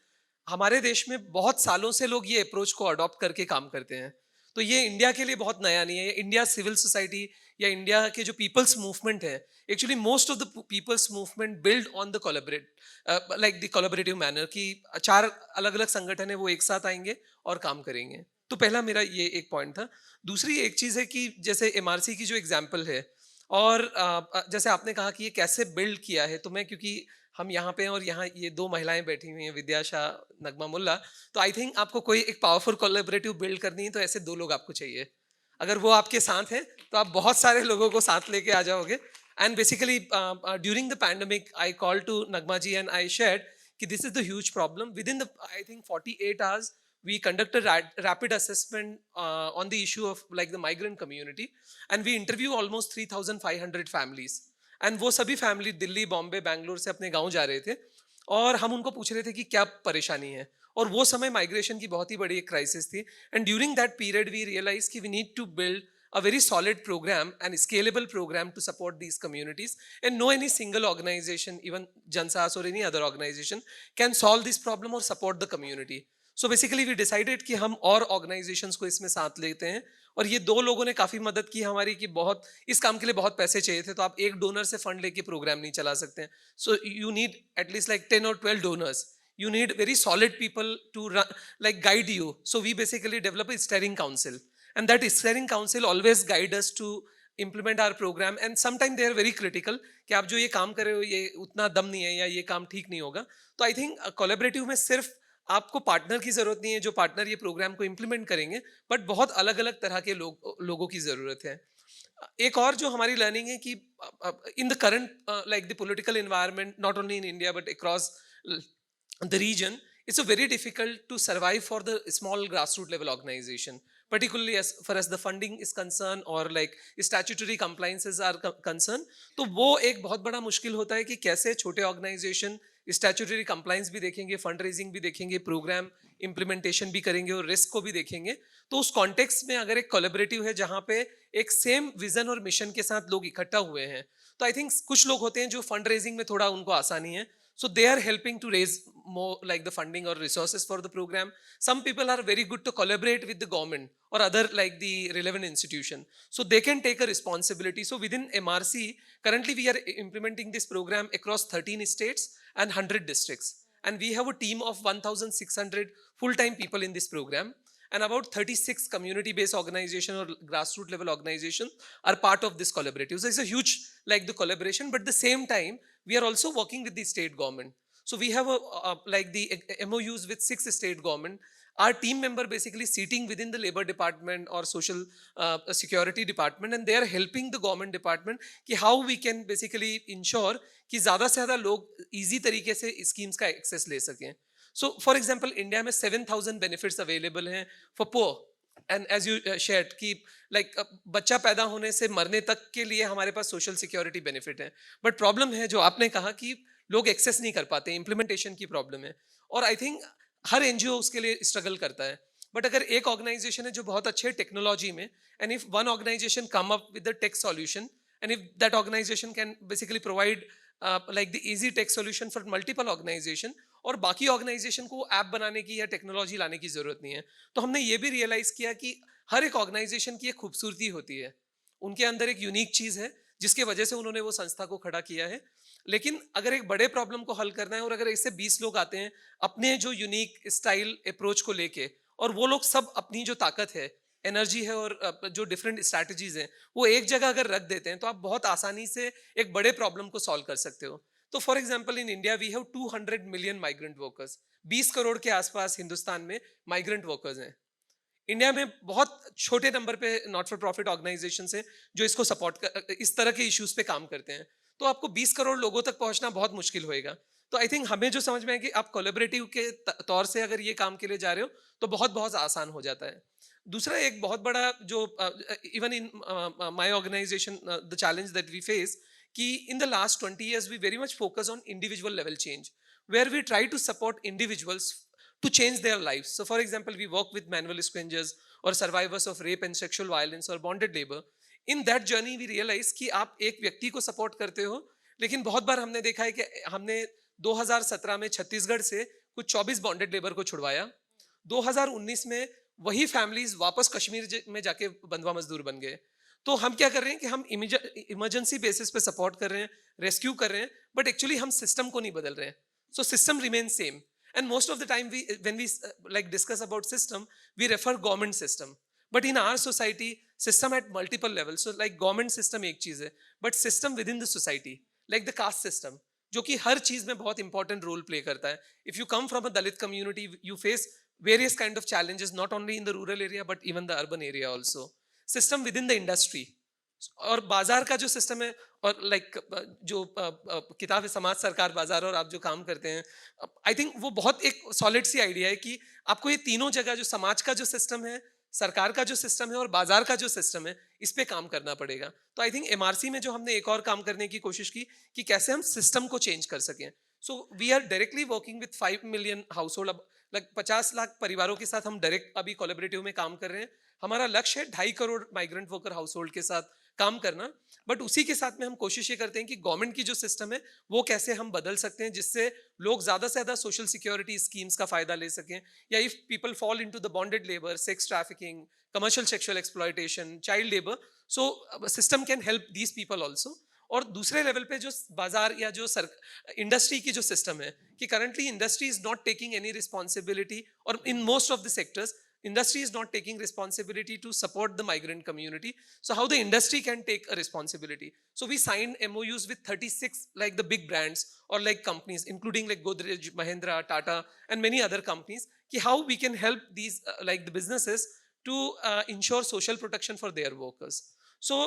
हमारे देश में बहुत सालों से लोग ये अप्रोच को अडॉप्ट करके काम करते हैं. तो ये इंडिया के लिए बहुत नया नहीं है. इंडिया सिविल सोसाइटी या इंडिया के जो पीपल्स मूवमेंट है, actually most of the people's movement build on the collaborative manner, कि 4 अलग अलग संगठन है वो एक साथ आएंगे और काम करेंगे. तो पहला मेरा ये एक पॉइंट था. दूसरी एक चीज़ है कि जैसे एमआरसी की जो एग्जाम्पल है, और जैसे आपने कहा कि ये कैसे बिल्ड किया है, तो मैं, क्योंकि हम यहाँ पे हैं और यहाँ ये 2 महिलाएं बैठी हुई हैं, विद्या शाह, नगमा मुल्ला, तो आई थिंक आपको कोई एक पावरफुल कोलैबोरेटिव बिल्ड करनी है तो ऐसे 2 लोग आपको चाहिए. अगर वो आपके साथ हैं तो आप बहुत सारे लोगों को साथ लेके आ जाओगे. And basically during the pandemic I call to Nagma ji and I shared कि this is the huge problem. Within the I think 48 hours we conduct a rapid assessment on the issue of like the migrant community, and we interview almost 3,500 families. And वो सभी family Delhi, Bombay, Bangalore से अपने गांव जा रहे थे, और हम उनको पूछ रहे थे कि क्या परेशानी है. और वो समय माइग्रेशन की बहुत ही बड़ी एक क्राइसिस थी. And during that period we realise कि we need to build a very solid program and scalable program to support these communities, and no any single organization, even Jansas or any other organization, can solve this problem or support the community. So basically we decided कि हम और organizations को इसमें साथ लेते हैं, और ये 2 लोगों ने काफ़ी मदद की हमारी, कि बहुत इस काम के लिए बहुत पैसे चाहिए थे, तो आप एक डोनर से फंड लेके प्रोग्राम नहीं चला सकते हैं. So you need at least like 10 or 12 donors. You need very solid people to run, like guide you. So we basically develop a steering council, and that steering council always guide us to implement our program. And sometimes they are very critical कि आप जो ये काम कर रहे हो ये उतना दम नहीं है या ये काम ठीक नहीं होगा. तो आई थिंक कोलैबोरेटिव में सिर्फ आपको पार्टनर की जरूरत नहीं है जो पार्टनर ये प्रोग्राम को इम्प्लीमेंट करेंगे, बट बहुत अलग अलग तरह के लोगों की जरूरत है. एक और जो हमारी लर्निंग है कि in the current like the political environment, not only in India but across the region, it's a very difficult to survive for the small grassroots level organization, particularly as far as the funding is concerned or like statutory compliances are concerned. तो वो एक बहुत बड़ा मुश्किल होता है कि कैसे छोटे ऑर्गेनाइजेशन स्टैट्यूटरी कंप्लाइंस भी देखेंगे, फंड रेजिंग भी देखेंगे, प्रोग्राम इम्प्लीमेंटेशन भी करेंगे और रिस्क को भी देखेंगे. तो उस कॉन्टेक्स्ट में अगर एक कोलैबोरेटिव है जहाँ पे एक सेम विजन और मिशन के साथ लोग इकट्ठा हुए हैं, तो आई थिंक कुछ लोग होते हैं जो फंड रेजिंग में थोड़ा उनको आसानी है, so they are helping to raise more like the funding or resources for the program. Some people are very good to collaborate with the government or other like the relevant institution, so they can take a responsibility. So within MRC currently we are implementing this program across 13 states and 100 districts, and we have a team of 1,600 full-time people in this program, and about 36 community-based organization or grassroots level organization are part of this collaborative. So it's a huge like the collaboration, but at the same time we are also working with the state government. So we have like the MOUs with 6 state government. Our team member basically sitting within the labor department or social security department, and they are helping the government department कि how we can basically ensure कि ज़्यादा से ज़्यादा लोग easy तरीके से schemes का access ले सकें. So for example, India में 7,000 benefits available हैं for poor. And as you shared कि like बच्चा पैदा होने से मरने तक के लिए हमारे पास सोशल सिक्योरिटी बेनिफिट है, बट प्रॉब्लम है जो आपने कहा कि लोग एक्सेस नहीं कर पाते, इम्प्लीमेंटेशन की प्रॉब्लम है. और आई थिंक हर एनजीओ उसके लिए स्ट्रगल करता है. बट अगर एक ऑर्गेनाइजेशन है जो बहुत अच्छे टेक्नोलॉजी में, and if one organisation come up with the tech solution, and if that organisation can basically provide like the easy tech solution for multiple organization, और बाकी ऑर्गेनाइजेशन को ऐप बनाने की या टेक्नोलॉजी लाने की जरूरत नहीं है. तो हमने ये भी रियलाइज किया कि हर एक ऑर्गेनाइजेशन की एक खूबसूरती होती है, उनके अंदर एक यूनिक चीज है जिसके वजह से उन्होंने वो संस्था को खड़ा किया है. लेकिन अगर एक बड़े प्रॉब्लम को हल करना है और अगर इससे 20 लोग आते हैं अपने जो यूनिक स्टाइल अप्रोच को लेके, और वो लोग सब अपनी जो ताकत है, एनर्जी है और जो डिफरेंट स्ट्रैटेजीज हैं वो एक जगह अगर रख देते हैं, तो आप बहुत आसानी से एक बड़े प्रॉब्लम को सॉल्व कर सकते हो. तो for example in India we have 200 million migrant workers. 20 crore के आसपास हिंदुस्तान में माइग्रेंट वर्कर्स हैं. इंडिया में बहुत छोटे नंबर पे नॉट फॉर प्रॉफिट ऑर्गेनाइजेशन हैं जो इसको सपोर्ट इस तरह के इश्यूज पे काम करते हैं. तो आपको 20 करोड़ लोगों तक पहुंचना बहुत मुश्किल होएगा. तो आई थिंक हमें जो समझ में है कि आप कोलैबोरेटिव के तौर से अगर ये काम के लिए जा रहे हो तो बहुत बहुत आसान हो जाता है. दूसरा एक बहुत बड़ा जो even in my organisation the challenge that we face कि in the last 20 years we very much focus on individual level change, where we try to support individuals to change their lives. So for example, we work with manual scavengers or survivors of rape and sexual violence or bonded labor. In that journey we realize कि आप एक व्यक्ति को support करते हो, लेकिन बहुत बार हमने देखा है कि हमने 2017 में छत्तीसगढ़ से कुछ 24 बॉन्डेड लेबर को छुड़वाया, 2019 में वही फैमिलीज वापस कश्मीर में जाके बंधुआ मजदूर बन गए. तो हम क्या कर रहे हैं कि हम इमरजेंसी बेसिस पे सपोर्ट कर रहे हैं, रेस्क्यू कर रहे हैं, बट एक्चुअली हम सिस्टम को नहीं बदल रहे हैं. So system remain same. And most of the time when we like discuss about system, we refer government system. But in our society, system at multiple levels. So like government system एक चीज है, but system within the society, like the caste system, जो कि हर चीज में बहुत important role play करता है. If you come from a Dalit community, you face various kind of challenges, not only in the rural area but even the urban area also. System within the industry, और बाजार का जो system है, और like जो किताब है समाज सरकार बाजार, और आप जो काम करते हैं, आई थिंक वो बहुत एक सॉलिड सी आइडिया है कि आपको ये तीनों जगह, जो समाज का जो सिस्टम है, सरकार का जो सिस्टम है और बाजार का जो सिस्टम है, इस पे काम करना पड़ेगा. तो आई थिंक एमआरसी में जो हमने एक और काम करने की कोशिश की कि कैसे हम सिस्टम को चेंज कर सकें. So we are directly working with 5 million household. Like 50 lakh परिवारों के साथ हम डायरेक्ट अभी कोलैबोरेटिव में काम कर रहे हैं. हमारा लक्ष्य है 2.5 crore migrant worker house hold के साथ काम करना. बट उसी के साथ में हम कोशिश ये करते हैं कि गवर्नमेंट की जो सिस्टम है वो कैसे हम बदल सकते हैं, जिससे लोग ज्यादा से ज्यादा सोशल सिक्योरिटी स्कीम्स का फायदा ले सकें. या if people fall into the bonded labour, sex trafficking, commercial sexual exploitation, child labour, so system can help these people also. और दूसरे लेवल पे जो बाजार या जो इंडस्ट्री की जो सिस्टम है, कि currently industry is not taking any responsibility, और in most of the sectors industry is not taking responsibility to support the migrant community. So how the industry can take a responsibility? So we signed MOUs with 36 like the big brands or like companies, including like Godrej, Mahindra, Tata, and many other companies, ki how we can help these like the businesses to ensure social protection for their workers. So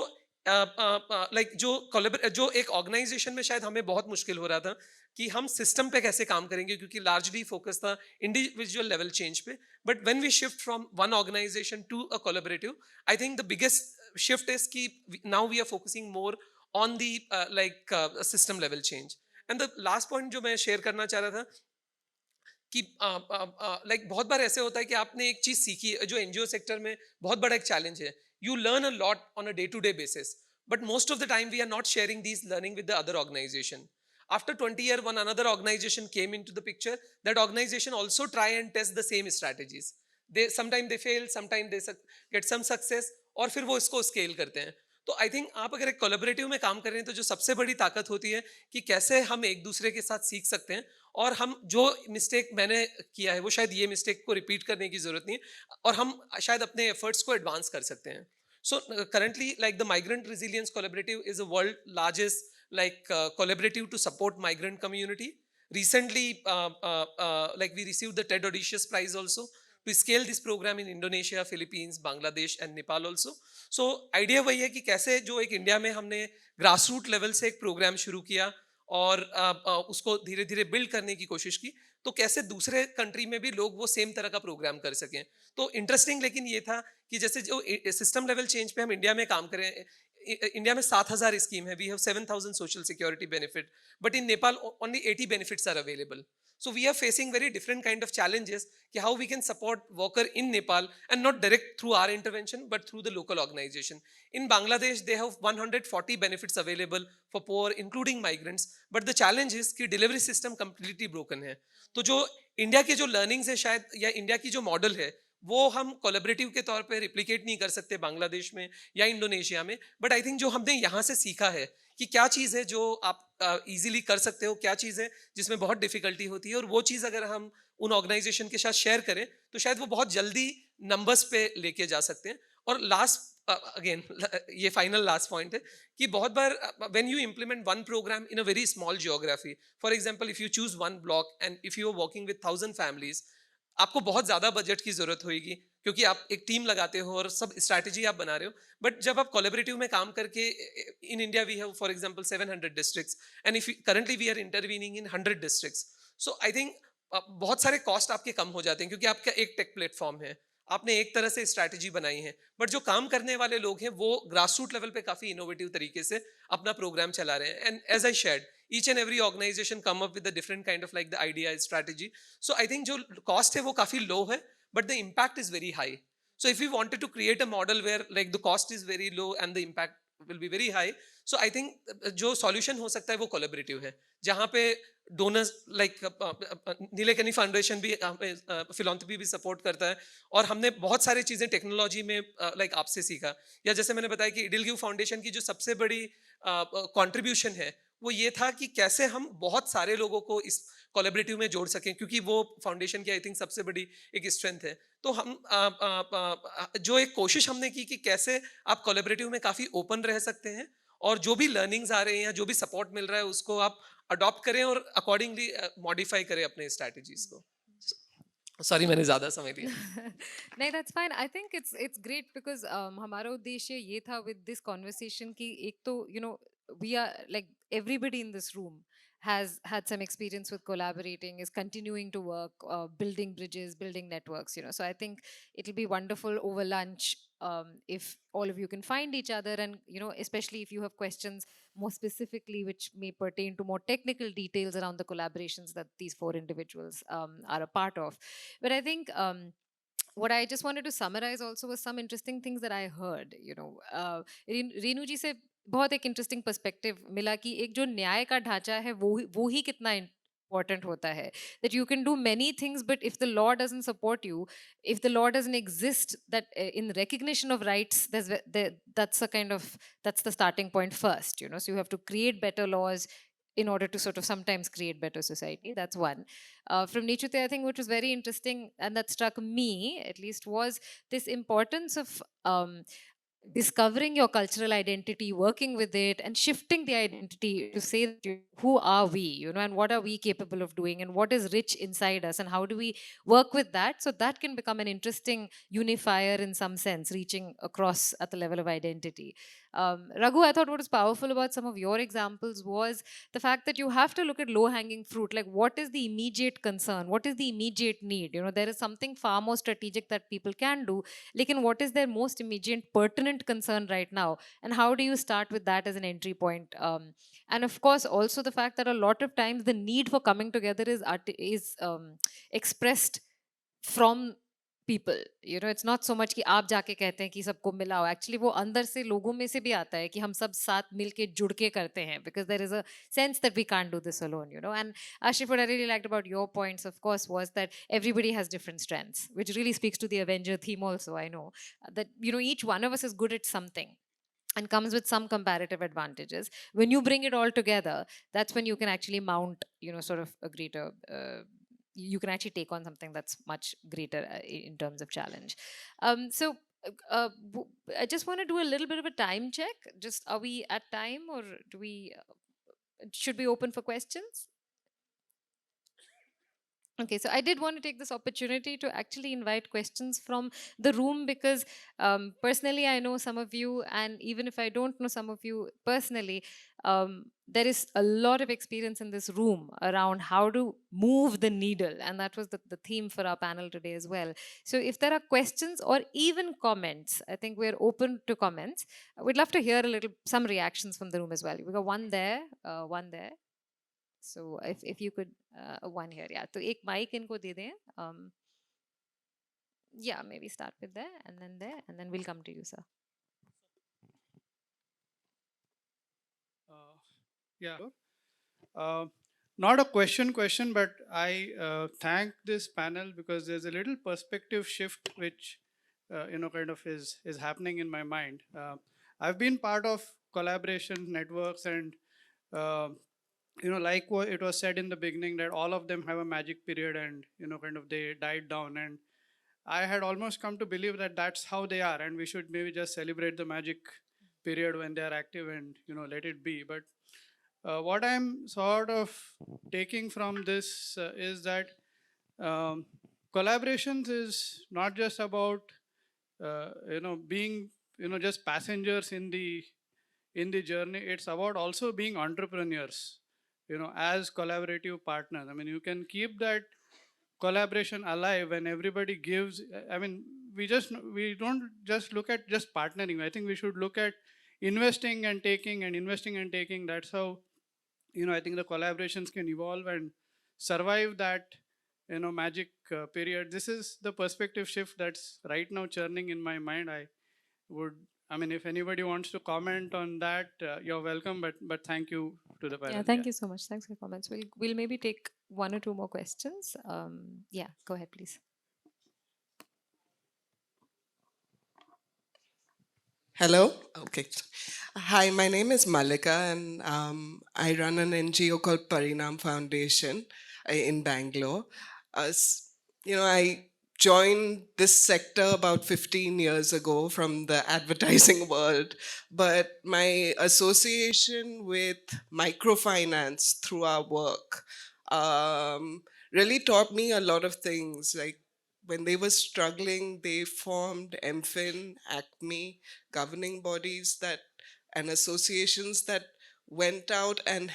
like जो एक organisation में शायद हमें बहुत मुश्किल हो रहा था कि हम सिस्टम पे कैसे काम करेंगे, क्योंकि लार्जली फोकस था इंडिविजुअल लेवल चेंज पे. But when we shift from one organisation to a collaborative, I think the biggest shift is कि now we are focusing more on the like system level change. And the last point जो मैं share करना चाह रहा था कि like बहुत बार ऐसे होता है कि आपने एक चीज सीखी जो एनजीओ सेक्टर में बहुत बड़ा एक चैलेंज है. You learn a lot on a day to day basis, but most of the time we are not sharing these learning with the other organisation. After 20 years, when another organization came into the picture, that organization also try and test the same strategies. They sometimes they fail, sometimes they get some success, और फिर वो इसको scale करते हैं. तो I think आप अगर एक कोलैबोरेटिव में काम कर रहे हैं, तो जो सबसे बड़ी ताकत होती है कि कैसे हम एक दूसरे के साथ सीख सकते हैं, और हम जो मिस्टेक मैंने किया है वो शायद ये मिस्टेक को रिपीट करने की जरूरत नहीं है, और हम शायद अपने एफर्ट्स को एडवांस कर सकते हैं. So currently, like the Migrant Resilience Collaborative is a world largest like collaborative to support migrant community. Recently, like we received the TED Audacious Prize also to scale this program in Indonesia, Philippines, Bangladesh and Nepal also. So idea वही है कि कैसे जो एक India में हमने grassroots level से एक प्रोग्राम शुरू किया और उसको धीरे धीरे बिल्ड करने की कोशिश की, तो कैसे दूसरे कंट्री में भी लोग वो सेम तरह का प्रोग्राम कर सकें. तो इंटरेस्टिंग लेकिन ये था कि जैसे जो सिस्टम लेवल चेंज पे हम इंडिया में काम करें, इंडिया में 7,000 स्कीम है, we have 7,000 social security benefit, but in Nepal only 80 benefits are available. So we are facing very different kind of challenges कि how we can support worker in Nepal, and not direct through our intervention but through the local organization. In Bangladesh they have 140 benefits available for poor including migrants, but the challenge is कि delivery system completely broken है. तो जो India के जो learnings है शायद, या India की जो मॉडल है, वो हम कोलैबोरेटिव के तौर पे रिप्लिकेट नहीं कर सकते बांग्लादेश में या इंडोनेशिया में. बट आई थिंक जो हमने यहाँ से सीखा है कि क्या चीज़ है जो आप इजीली कर सकते हो, क्या चीज़ है जिसमें बहुत डिफिकल्टी होती है, और वो चीज़ अगर हम उन ऑर्गेनाइजेशन के साथ शेयर करें तो शायद वो बहुत जल्दी नंबर्स पे लेके जा सकते हैं. और लास्ट अगेन ये फाइनल लास्ट पॉइंट है कि बहुत बार when you implement one program in a very small geography, for example if you choose one block and if you are working with 1,000 families, आपको बहुत ज़्यादा बजट की ज़रूरत होगी क्योंकि आप एक टीम लगाते हो और सब स्ट्रैटेजी आप बना रहे हो. बट जब आप कोलैबोरेटिव में काम करके, in India we have for example 700 districts and if currently we are intervening in 100 districts. So I think बहुत सारे कॉस्ट आपके कम हो जाते हैं क्योंकि आपका एक टेक प्लेटफॉर्म है, आपने एक तरह से स्ट्रैटेजी बनाई है. बट जो काम करने वाले लोग हैं वो ग्रासरूट लेवल पे काफ़ी इनोवेटिव तरीके से अपना प्रोग्राम चला रहे हैं. And as I shared, each and every organization come up with a different kind of like the idea strategy. So I think जो cost है वो काफ़ी low है, but the impact is very high. So if we wanted to create a model where like the cost is very low and the impact will be very high. So I think जो solution हो सकता है वो collaborative है, जहाँ पे donors like Nilekani foundation भी philanthropy भी support करता है, और हमने बहुत सारी चीजें टेक्नोलॉजी में like आपसे सीखा, या जैसे मैंने बताया कि इडिल गिव फाउंडेशन की जो सबसे बड़ी कंट्रीब्यूशन है वो ये था कि कैसे हम बहुत सारे लोगों को इस कोलैबोरेटिव में जोड़ सकें, क्योंकि वो फाउंडेशन की आई थिंक सबसे बड़ी एक स्ट्रेंथ है। तो हम जो एक कोशिश हमने की कि कैसे आप कोलैबोरेटिव में काफी ओपन रह सकते हैं, और जो भी लर्निंग्स आ रहे हैं या जो भी सपोर्ट मिल रहा है उसको आप अडॉप्ट करें और अकॉर्डिंगली मॉडिफाई करें अपने स्ट्रैटेजीज को। सॉरी मैंने ज्यादा समय लिया। नहीं, that's fine. I think it's great because हमारा उद्देश्य ये था with this conversation कि एक तो we are like everybody in this room has had some experience with collaborating, is continuing to work, building bridges, building networks. So I think it'll be wonderful over lunch if all of you can find each other, and especially if you have questions more specifically which may pertain to more technical details around the collaborations that these four individuals are a part of. But I think what I just wanted to summarize also was some interesting things that I heard. Renu जी से बहुत एक interesting perspective मिला कि एक जो न्याय का ढांचा है वो ही कितना important होता है, that you can do many things, but if the law doesn't support you, if the law doesn't exist, that in recognition of rights, that's the starting point first. So you have to create better laws in order to sort of sometimes create better society. That's one. From Neichute, I think, which was very interesting and that struck me at least, was this importance of discovering your cultural identity, working with it, and shifting the identity to say that who are we, and what are we capable of doing, and what is rich inside us, and how do we work with that, so that can become an interesting unifier in some sense, reaching across at the level of identity. Raghu, I thought what was powerful about some of your examples was the fact that you have to look at low-hanging fruit, like what is the immediate concern, what is the immediate need. There is something far more strategic that people can do, like what is their most immediate pertinent concern right now, and how do you start with that as an entry point. And of course also the fact that a lot of times the need for coming together is expressed from people. It's not so much कि आप जाके कहते हैं कि सबको मिलाओ, actually वो अंदर से लोगों में से भी आता है कि हम सब साथ मिलके जुड़ के करते हैं, because there is a sense that we can't do this alone. And Ashif, what I really liked about your points, of course, was that everybody has different strengths, which really speaks to the Avenger theme also. I know that each one of us is good at something and comes with some comparative advantages. When you bring it all together, that's when you can actually mount sort of a greater you can actually take on something that's much greater in terms of challenge. So I just want to do a little bit of a time check. Just, are we at time, or do we should we open for questions? Okay, so I did want to take this opportunity to actually invite questions from the room, because personally I know some of you, and even if I don't know some of you personally, there is a lot of experience in this room around how to move the needle, and that was the theme for our panel today as well. So if there are questions or even comments, I think we're open to comments. We'd love to hear some reactions from the room as well. We got one there, one there. So if you could, one here, yeah. So एक mic इनको दे दें. Yeah, maybe start with there, and then we'll come to you, sir. Yeah. Not a question, but I thank this panel because there's a little perspective shift which kind of is happening in my mind. I've been part of collaboration networks, and like what it was said in the beginning, that all of them have a magic period, and kind of they died down, and I had almost come to believe that that's how they are, and we should maybe just celebrate the magic period when they are active and let it be. But what I'm sort of taking from this is that collaborations is not just about being just passengers in the journey. It's about also being entrepreneurs, as collaborative partners. I mean, you can keep that collaboration alive when everybody gives. I mean, we don't just look at just partnering. I think we should look at investing and taking, and investing and taking. That's how I think the collaborations can evolve and survive that magic period. This is the perspective shift that's right now churning in my mind. I would I mean, if anybody wants to comment on that, you're welcome. But thank you to the panel. Yeah, thank you so much. Thanks for your comments. We'll maybe take one or two more questions. Yeah, go ahead, please. Hello? Okay. Hi, my name is Malika, and I run an NGO called Parinam Foundation in Bangalore. I joined this sector about 15 years ago from the advertising world, but my association with microfinance through our work really taught me a lot of things. Like when they were struggling, they formed MFIN, ACME, governing bodies that and associations that went out and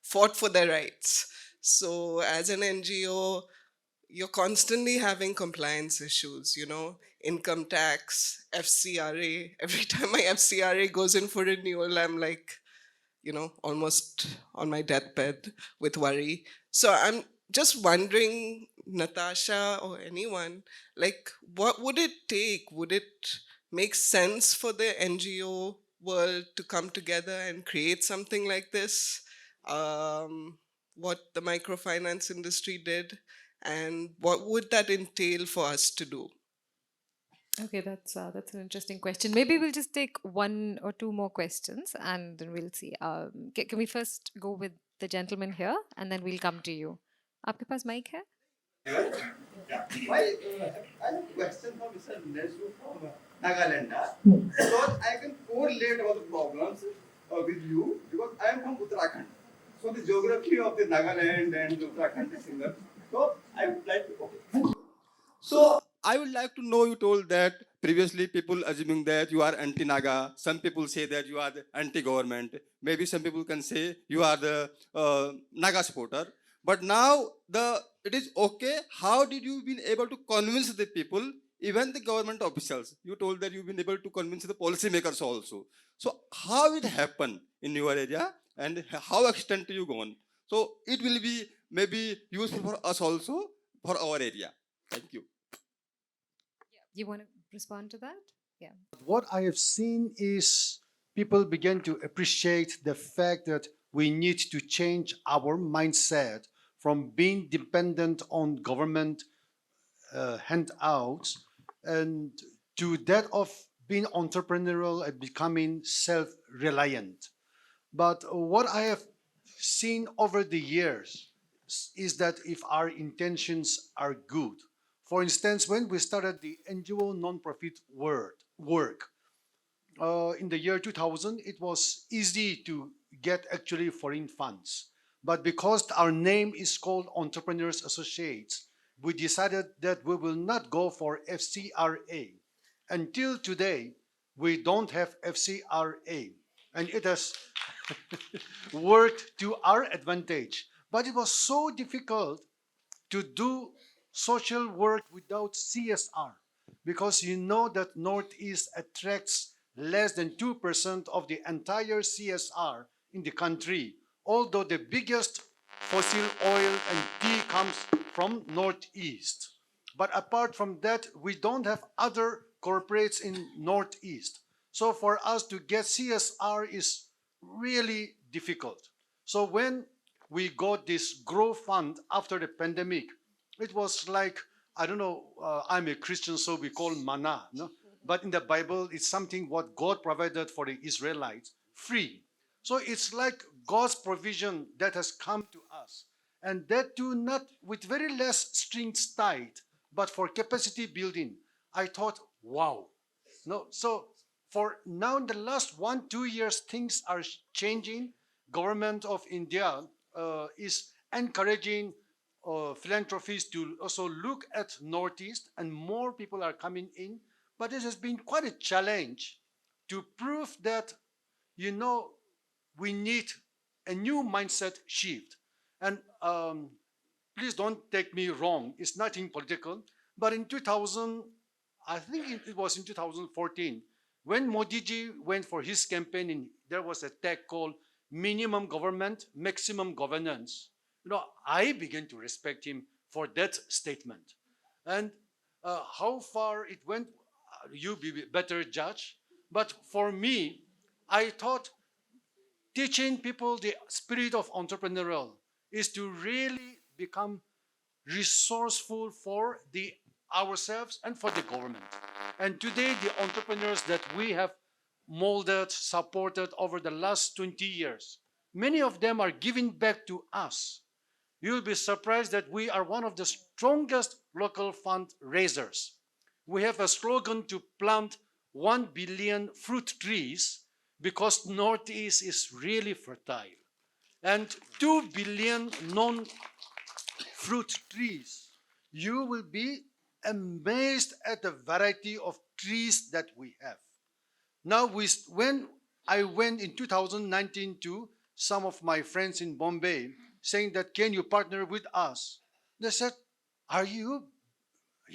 fought for their rights. So as an NGO, you're constantly having compliance issues, income tax, FCRA. Every time my FCRA goes in for renewal, I'm like, almost on my deathbed with worry. So I'm just wondering, Natasha or anyone, like, what would it take? Would it make sense for the NGO world to come together and create something like this? What the microfinance industry did, and what would that entail for us to do? Okay, that's an interesting question. Maybe we'll just take one or two more questions, and then we'll see. Can we first go with the gentleman here, and then we'll come to you. आपके पास mic है? Why, I have a question for Mr. Nesu from Nagaland. Because I can correlate all the problems with you because I am from Uttarakhand. So the geography of the Nagaland and Uttarakhand is similar. So I would like to. Okay. So I would like to know. You told that previously people assuming that you are anti-Naga. Some people say that you are the anti-government. Maybe some people can say you are the Naga supporter. But now it is okay. How did you been able to convince the people, even the government officials? You told that you've been able to convince the policymakers also. So how it happened in your area and how extent you gone? So it will be maybe useful for us also for our area. Thank you. You want to respond to that? Yeah. What I have seen is people begin to appreciate the fact that we need to change our mindset from being dependent on government handouts and to that of being entrepreneurial and becoming self-reliant. But what I have seen over the years is that if our intentions are good, for instance, when we started the NGO non-profit work in the year 2000, it was easy to get actually foreign funds. But because our name is called Entrepreneurs Associates, we decided that we will not go for FCRA. Until today, we don't have FCRA. And it has worked to our advantage. But it was so difficult to do social work without CSR because you know that Northeast attracts less than 2% of the entire CSR in the country, although the biggest fossil oil and tea comes from Northeast. But apart from that, we don't have other corporates in Northeast. So for us to get CSR is really difficult. So when we got this Grow Fund after the pandemic, it was like, I don't know, I'm a Christian, so we call manna. No? But in the Bible, it's something what God provided for the Israelites, free. So it's like God's provision that has come to us. And that too, not with very less strings tied, but for capacity building. I thought, wow. No, so for now in the last 1-2 years, things are changing. Government of India is encouraging philanthropies to also look at Northeast, and more people are coming in. But this has been quite a challenge to prove that, we need a new mindset shift. And please don't take me wrong, it's nothing political. But in 2000, I think it was in 2014, when Modi ji went for his campaign, there was a tag called minimum government, maximum governance. I began to respect him for that statement. And how far it went, you be better judge. But for me, I thought teaching people the spirit of entrepreneurial is to really become resourceful for the ourselves and for the government. And today, the entrepreneurs that we have molded, supported over the last 20 years, many of them are giving back to us. You'll be surprised that we are one of the strongest local fundraisers. We have a slogan to plant 1 billion fruit trees because Northeast is really fertile. And 2 billion non-fruit trees. You will be amazed at the variety of trees that we have. Now, when I went in 2019 to some of my friends in Bombay, saying that, can you partner with us? They said, are you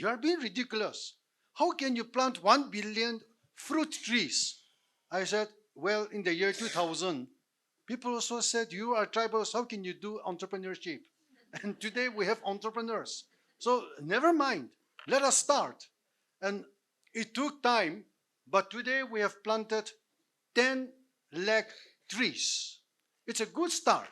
are being ridiculous. How can you plant 1 billion fruit trees? I said, well, in the year 2000, people also said, you are tribals, how can you do entrepreneurship? And today we have entrepreneurs. So never mind, let us start. And it took time, but today we have planted 10 lakh trees. It's a good start.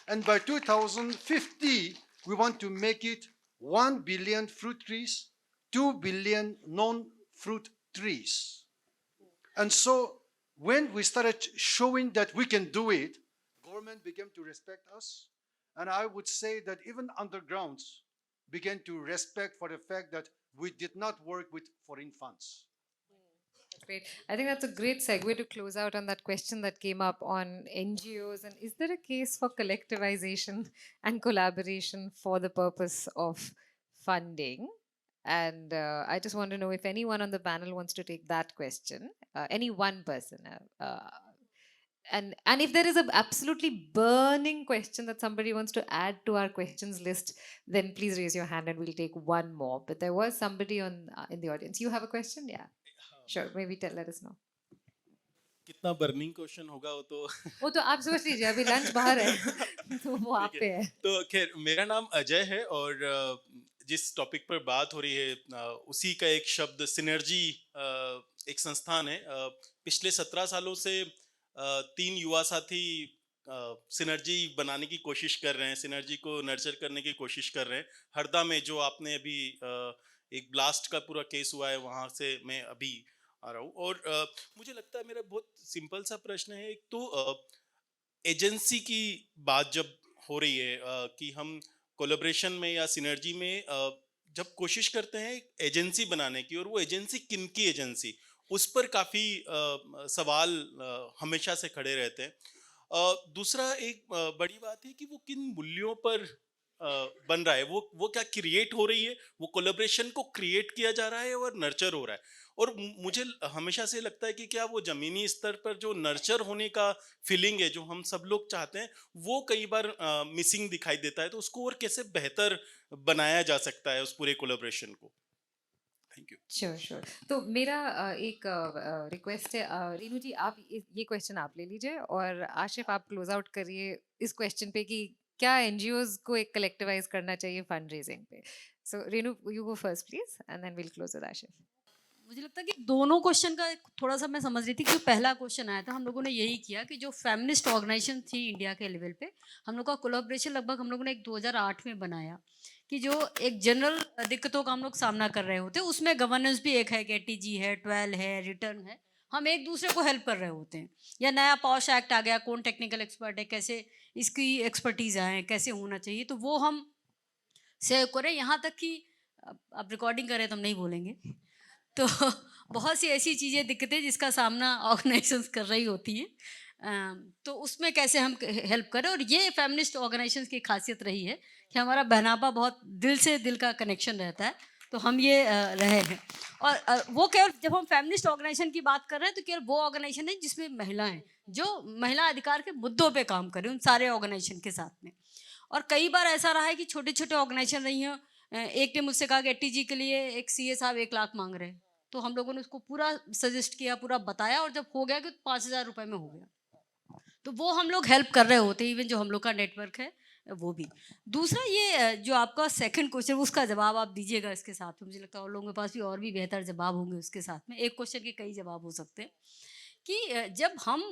And by 2050, we want to make it 1 billion fruit trees, 2 billion non-fruit trees. And so when we started showing that we can do it, government began to respect us. And I would say that even undergrounds began to respect for the fact that we did not work with foreign funds. Great. I think that's a great segue to close out on that question that came up on NGOs. And is there a case for collectivization and collaboration for the purpose of funding? And I just want to know if anyone on the panel wants to take that question. Any one person. And if there is an absolutely burning question that somebody wants to add to our questions list, then please raise your hand and we'll take one more. But there was somebody on in the audience. You have a question? Yeah. Sure, maybe let us know. कितना burning question होगा वो तो वो तो आप सोच लीजिए अभी लंच बाहर है तो वो आप पे है तो खैर मेरा नाम अजय है और जिस टॉपिक पर बात हो रही है उसी का एक शब्द सिनर्जी एक संस्थान है पिछले 17 सालों से 3 युवा साथी सिनर्जी बनाने की कोशिश कर रहे हैं सिनर्जी को नर्चर करने की कोशिश कर रहे हैं हरदा में जो आपने अभी एक ब्लास्ट का पूरा केस हुआ है वहाँ से मैं अभी आ रहा हूँ और मुझे लगता है मेरा बहुत सिंपल सा प्रश्न है एक तो एजेंसी की बात जब हो रही है कि हम कोलैबोरेशन में या सिनर्जी में जब कोशिश करते हैं एजेंसी बनाने की और वो एजेंसी किन की एजेंसी उस पर काफ़ी सवाल हमेशा से खड़े रहते हैं दूसरा एक बड़ी बात है कि वो किन मूल्यों पर बन रहा है वो क्या क्रिएट हो रही है वो कोलैबोरेशन को क्रिएट किया जा रहा है और नर्चर हो रहा है और मुझे हमेशा से लगता है कि क्या वो जमीनी स्तर पर जो नर्चर होने का फीलिंग है जो हम सब लोग चाहते हैं वो कई बार मिसिंग दिखाई देता है तो उसको और कैसे बेहतर बनाया जा सकता है उस पूरे कोलैबोरेशन को थैंक यू श्योर तो मेरा एक रिक्वेस्ट है रेनू जी आप ये क्वेश्चन आप ले लीजिए और आशिफ आप क्लोज आउट करिए इस क्वेश्चन पे कि क्या एनजीओज को एक कलेक्टिवाइज करना चाहिए फंड रेजिंग पे so Renu you go first please and then will close with Asif मुझे लगता है कि दोनों क्वेश्चन का थोड़ा सा मैं समझ रही थी कि जो पहला क्वेश्चन आया था हम लोगों ने यही किया कि जो फेमिनिस्ट ऑर्गेनाइजेशन थी इंडिया के लेवल पे हम लोग का कोलैबोरेशन लगभग हम लोगों ने एक 2008 में बनाया कि जो एक जनरल दिक्कतों का हम लोग सामना कर रहे होते हैं उसमें गवर्नेंस भी एक है कि ATG है 12 है रिटर्न है हम एक दूसरे को हेल्प कर रहे होते हैं या नया पॉश एक्ट आ गया कौन टेक्निकल एक्सपर्ट है कैसे इसकी एक्सपर्टीज आए कैसे होना चाहिए तो वो हम सेव करें यहाँ तक कि अब रिकॉर्डिंग करें तो हम नहीं बोलेंगे तो बहुत सी ऐसी चीज़ें दिक्कतें जिसका सामना ऑर्गेनाइजेशंस कर रही होती हैं तो उसमें कैसे हम हेल्प करें और ये फेमिनिस्ट ऑर्गेनाइजेशंस की खासियत रही है कि हमारा बहनापा बहुत दिल से दिल का कनेक्शन रहता है तो हम ये रहे हैं और वो केवल जब हम फेमिनिस्ट ऑर्गेनाइजेशन की बात कर रहे हैं तो केवल वो ऑर्गेनाइजेशन है जिसमें महिलाएं जो महिला अधिकार के मुद्दों पे काम करें उन सारे ऑर्गेनाइजेशन के साथ में और कई बार ऐसा रहा है कि छोटे छोटे ऑर्गेनाइजेशन रही हैं एक ने मुझसे कहा कि ATG के लिए एक CA साहब 1 लाख मांग रहे हैं तो हम लोगों ने उसको पूरा सजेस्ट किया पूरा बताया और जब हो गया कि 5,000 रुपये में हो गया तो वो हम लोग हेल्प कर रहे होते हैं इवन जो हम लोग का नेटवर्क है वो भी। दूसरा ये जो आपका सेकंड क्वेश्चन, उसका जवाब आप दीजिएगा इसके साथ में, मुझे लगता है और लोगों के पास भी और भी बेहतर जवाब होंगे उसके साथ में। एक क्वेश्चन के कई जवाब हो सकते हैं कि जब हम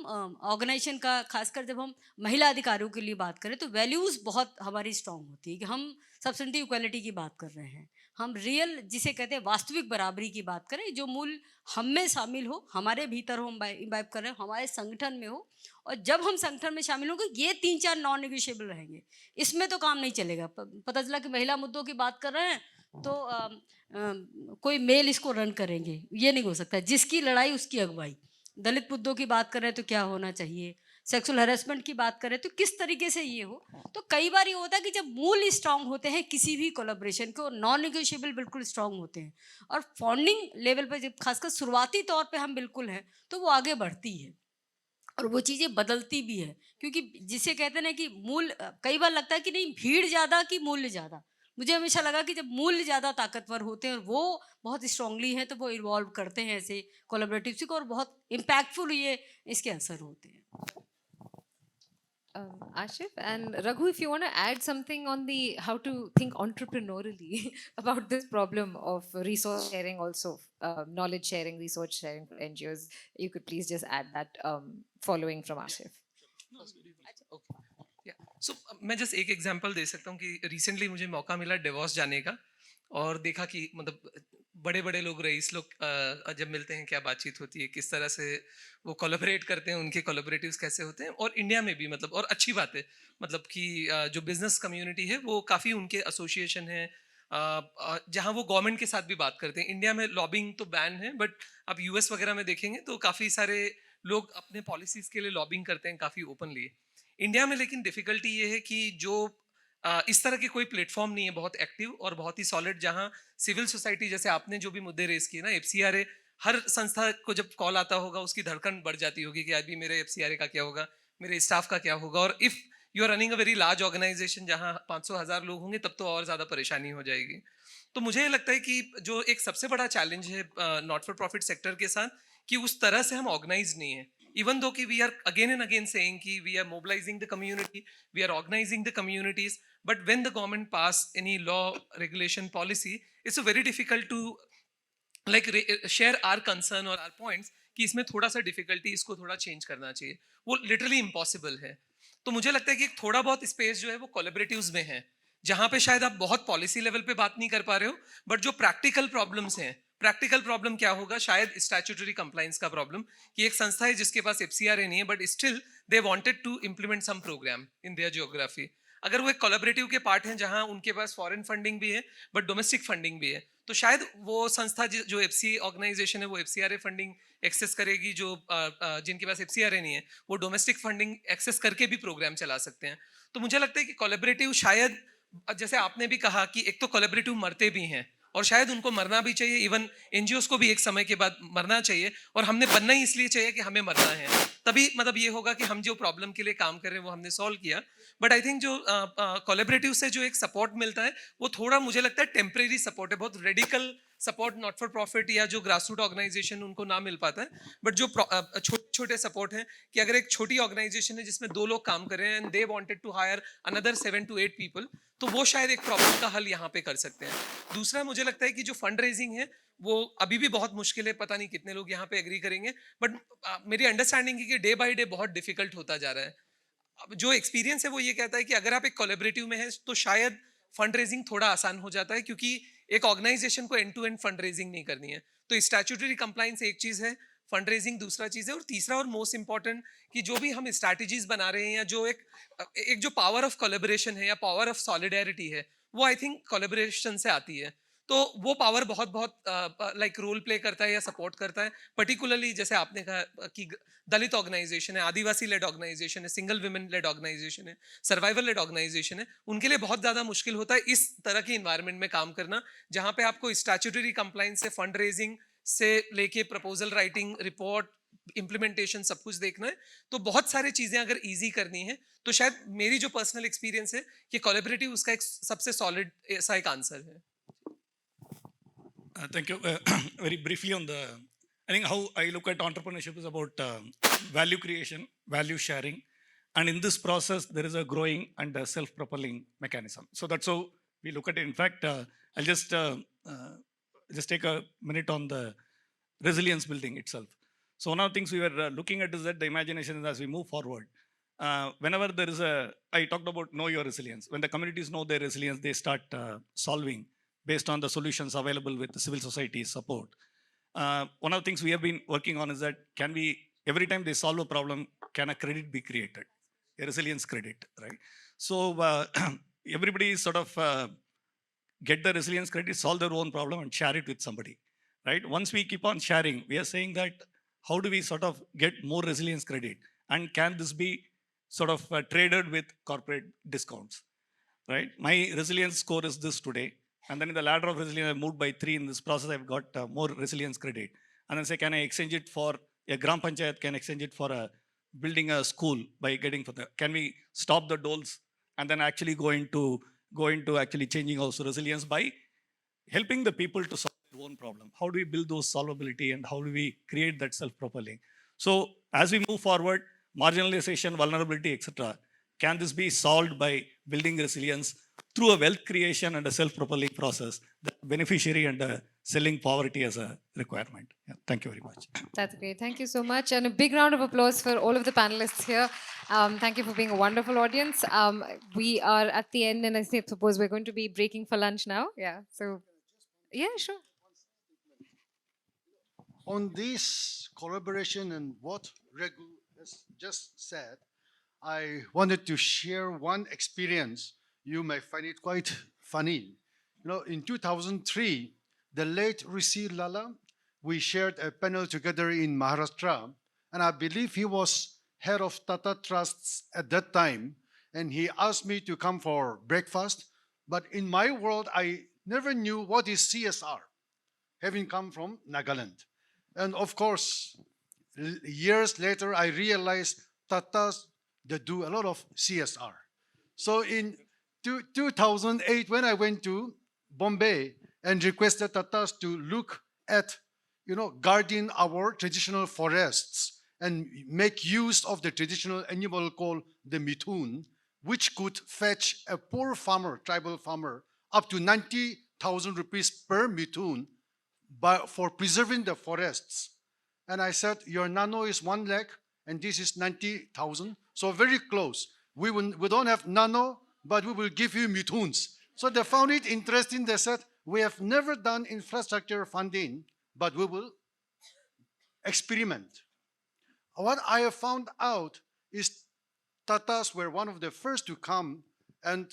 ऑर्गेनाइजेशन का, खासकर जब हम महिला अधिकारियों के लिए बात करें, तो वैल्यूज़ बहुत हमारी स्ट्रांग होती है कि हम सब्सटेंटिव इक्वालिटी की बात कर रहे हैं, हम रियल जिसे कहते हैं वास्तविक बराबरी की बात करें, जो मूल हम में शामिल हो, हमारे भीतर हो, हम इम्बाइब कर रहे हो, हमारे संगठन में हो, और जब हम संगठन में शामिल होंगे ये 3-4 नॉन नेगोशिएबल रहेंगे, इसमें तो काम नहीं चलेगा। पता चला कि महिला मुद्दों की बात कर रहे हैं तो कोई मेल इसको रन करेंगे, ये नहीं हो सकता। जिसकी लड़ाई उसकी अगुवाई। दलित मुद्दों की बात करें तो क्या होना चाहिए, सेक्सुअल हैरेसमेंट की बात करें तो किस तरीके से ये हो। तो कई बार ये होता है कि जब मूल स्ट्रांग होते हैं किसी भी कोलैबोरेशन के, और नॉन नेगोशिएबल बिल्कुल स्ट्रांग होते हैं, और फंडिंग लेवल पर जब खासकर शुरुआती तौर पे हम बिल्कुल हैं, तो वो आगे बढ़ती है और वो चीज़ें बदलती भी है। क्योंकि जिसे कहते हैं ना कि मूल, कई बार लगता है कि नहीं भीड़ ज़्यादा कि मूल्य ज़्यादा। मुझे हमेशा लगा कि जब मूल्य ज़्यादा ताकतवर होते हैं और वो बहुत स्ट्रांगली हैं, तो वो इन्वॉल्व करते हैं ऐसे कोलैबोरेटिव्स को, और बहुत इम्पैक्टफुल ये इसके असर होते हैं। Ashif and Raghu, if you want to add something on the how to think entrepreneurially about this problem of resource sharing, also knowledge sharing, resource sharing for NGOs, you could please just add that following from Ashif. सो मैं just एक example दे सकता हूँ कि recently मुझे मौका मिला divorce जाने का, और देखा कि मतलब बड़े बड़े लोग, रईस लोग जब मिलते हैं क्या बातचीत होती है, किस तरह से वो कोलैबोरेट करते हैं, उनके कोलैबोरेटिव्स कैसे होते हैं, और इंडिया में भी मतलब, और अच्छी बात है मतलब कि जो बिजनेस कम्युनिटी है वो काफ़ी उनके एसोसिएशन है जहाँ वो गवर्नमेंट के साथ भी बात करते हैं। इंडिया में लॉबिंग तो बैन है, बट आप यूएस वगैरह में देखेंगे तो काफ़ी सारे लोग अपने पॉलिसीज के लिए लॉबिंग करते हैं काफ़ी ओपनली। इंडिया में लेकिन डिफिकल्टी ये है कि जो इस तरह के कोई प्लेटफॉर्म नहीं है बहुत एक्टिव और बहुत ही सॉलिड, जहां सिविल सोसाइटी, जैसे आपने जो भी मुद्दे रेस किए ना, एफसीआरए, हर संस्था को जब कॉल आता होगा उसकी धड़कन बढ़ जाती होगी कि अभी मेरे एफसीआरए का क्या होगा, मेरे स्टाफ का क्या होगा, और if you are running a very large organisation जहां 500,000 लोग होंगे तब तो और ज्यादा परेशानी हो जाएगी। तो मुझे लगता है कि जो एक सबसे बड़ा चैलेंज है नॉट फॉर प्रॉफिट सेक्टर के साथ, कि उस तरह से हम ऑर्गेनाइज नहीं है। इवन दो कि we are again and again saying कि we are mobilising the community, we are organising the communities, but when the government pass any law, regulation, policy, it's a very difficult to like share our concern or our points कि इसमें थोड़ा सा difficulty, इसको थोड़ा change करना चाहिए, वो literally impossible है। तो मुझे लगता है कि थोड़ा बहुत स्पेस जो है वो कोलैबोरेटिव्स में है, जहां पे शायद आप बहुत पॉलिसी लेवल पे बात नहीं कर पा रहे हो, बट जो प्रैक्टिकल प्रॉब्लम्स हैं, प्रैक्टिकल प्रॉब्लम क्या होगा, शायद स्टैट्यूटरी कंप्लायंस का प्रॉब्लम, कि एक संस्था है जिसके पास एफसीआरए नहीं है but still they wanted to implement some programme in their geography. अगर वो एक कोलैबोरेटिव के पार्ट हैं जहां उनके पास फॉरेन फंडिंग भी है बट डोमेस्टिक फंडिंग भी है, तो शायद वो संस्था जो एफसी ऑर्गेनाइजेशन है वो एफसीआरए फंडिंग एक्सेस करेगी, जो जिनके पास एफसीआरए नहीं है वो डोमेस्टिक फंडिंग एक्सेस करके भी प्रोग्राम चला सकते हैं। तो मुझे लगता है कि कोलैबोरेटिव शायद, जैसे आपने भी कहा कि एक तो कोलैबोरेटिव मरते भी हैं और शायद उनको मरना भी चाहिए, इवन एनजीओस को भी एक समय के बाद मरना चाहिए, और हमने बनना ही इसलिए चाहिए कि हमें मरना है, तभी मतलब ये होगा कि हम जो प्रॉब्लम के लिए काम कर रहे हैं वो हमने सॉल्व किया। बट आई थिंक जो कोलैबोरेटिव से जो एक सपोर्ट मिलता है वो थोड़ा मुझे लगता है टेम्परेरी सपोर्ट है, बहुत radical support not for profit या जो ग्रास रूट ऑर्गेनाइजेशन उनको ना मिल पाता है। बट जो छोटे छोटे सपोर्ट हैं, कि अगर एक छोटी ऑर्गेनाइजेशन है जिसमें 2 लोग काम कर रहे हैं and they wanted to hire another 7 to 8 people, तो वो शायद एक प्रॉब्लम का हल यहाँ पे कर सकते हैं। दूसरा मुझे लगता है कि जो फंड रेजिंग है वो अभी भी बहुत मुश्किल है, पता नहीं कितने लोग यहाँ पे एग्री करेंगे, बट मेरी अंडरस्टैंडिंग है कि डे बाय डे बहुत डिफिकल्ट होता जा रहा है। अब जो एक्सपीरियंस है वो ये कहता है कि अगर आप एक कोलैबोरेटिव में है तो शायद फंड रेजिंग थोड़ा आसान हो जाता है, क्योंकि एक ऑर्गेनाइजेशन को end to end fundraising नहीं करनी है। तो स्टैट्यूटरी कंप्लायंस एक चीज है, फंड रेजिंग दूसरा चीज है, और तीसरा और मोस्ट इंपॉर्टेंट कि जो भी हम स्ट्रैटेजीज बना रहे हैं या जो एक जो पावर ऑफ कोलैबोरेशन है या पावर ऑफ सॉलिडेरिटी है, वो आई थिंक कोलैबोरेशन से आती है। तो वो पावर बहुत बहुत लाइक रोल प्ले करता है या सपोर्ट करता है, पर्टिकुलरली जैसे आपने कहा कि दलित ऑर्गेनाइजेशन है, आदिवासी लेड ऑर्गेनाइजेशन है, सिंगल वुमेन लेड ऑर्गेनाइजेशन है, सर्वाइवल लेड ऑर्गेनाइजेशन है, उनके लिए बहुत ज्यादा मुश्किल होता है इस तरह के इन्वायरमेंट में काम करना, जहां पे आपको स्टैट्यूटरी कंप्लायंस से फंड रेजिंग से लेके प्रपोजल राइटिंग, रिपोर्ट, इम्प्लीमेंटेशन, सब कुछ देखना है। तो बहुत सारी चीजें अगर इजी करनी है तो शायद मेरी जो पर्सनल एक्सपीरियंस है कि कोलैबोरेटिव उसका एक सबसे सॉलिड ऐसा एक आंसर है। Thank you. Very briefly on I think how I look at entrepreneurship is about value creation, value sharing, And in this process, there is a growing and a self-propelling mechanism. So that's how we look at it. In fact, I'll just take a minute on the resilience building itself. So one of the things we were looking at is that the imagination is as we move forward. Whenever there is I talked about know your resilience. When the communities know their resilience, they start solving based on the solutions available with the civil society support. One of the things we have been working on is that every time they solve a problem, can a credit be created? A resilience credit, right? So everybody sort of get the resilience credit, solve their own problem and share it with somebody, right? Once we keep on sharing, we are saying that how do we sort of get more resilience credit? And can this be sort of traded with corporate discounts, right? My resilience score is this today. And then in the ladder of resilience, I moved by 3 in this process. I've got more resilience credit. And then say, can I exchange it for a Gram Panchayat? Can exchange it for building a school by getting for the? Can we stop the doles and then actually go into actually changing also resilience by helping the people to solve their own problem? How do we build those solvability and how do we create that self-propelling? So as we move forward, marginalization, vulnerability, etc., can this be solved by building resilience through a wealth creation and a self-propelling process, the beneficiary and selling poverty as a requirement? Yeah, thank you very much. That's great. Thank you so much. And a big round of applause for all of the panelists here. Thank you for being a wonderful audience. We are at the end, and I suppose we're going to be breaking for lunch now. Yeah. So, yeah, sure. On this collaboration and what Regu has just said, I wanted to share one experience. You may find it quite funny. In 2003, the late Rishi Lala, we shared a panel together in Maharashtra, and I believe he was head of Tata Trusts at that time, and he asked me to come for breakfast. But in my world, I never knew what is CSR, having come from Nagaland. And of course, years later, I realized Tatas, they do a lot of CSR. So in 2008, when I went to Bombay and requested Tatas to look at, guarding our traditional forests and make use of the traditional animal called the mithun, which could fetch a poor farmer, tribal farmer, up to 90,000 rupees per mithun for preserving the forests. And I said, your nano is 1 lakh and this is 90,000. So very close. We don't have nano, but we will give you mithuns. So they found it interesting. They said, we have never done infrastructure funding, but we will experiment. What I have found out is Tatas were one of the first to come and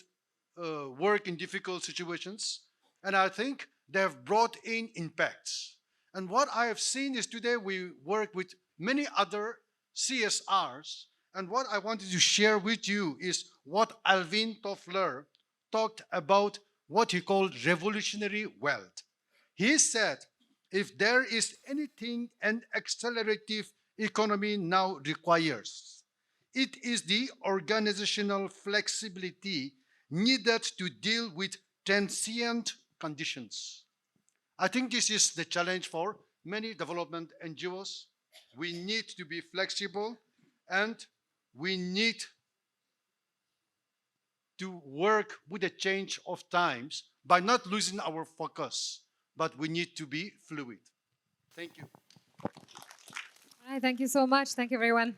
work in difficult situations. And I think they have brought in impacts. And what I have seen is today we work with many other CSRs. And what I wanted to share with you is what Alvin Toffler talked about, what he called revolutionary wealth. He said, if there is anything an accelerative economy now requires, it is the organizational flexibility needed to deal with transient conditions. I think this is the challenge for many development NGOs. We need to be flexible and we need to work with the change of times by not losing our focus, but we need to be fluid. Thank you. All right, thank you so much. Thank you, everyone.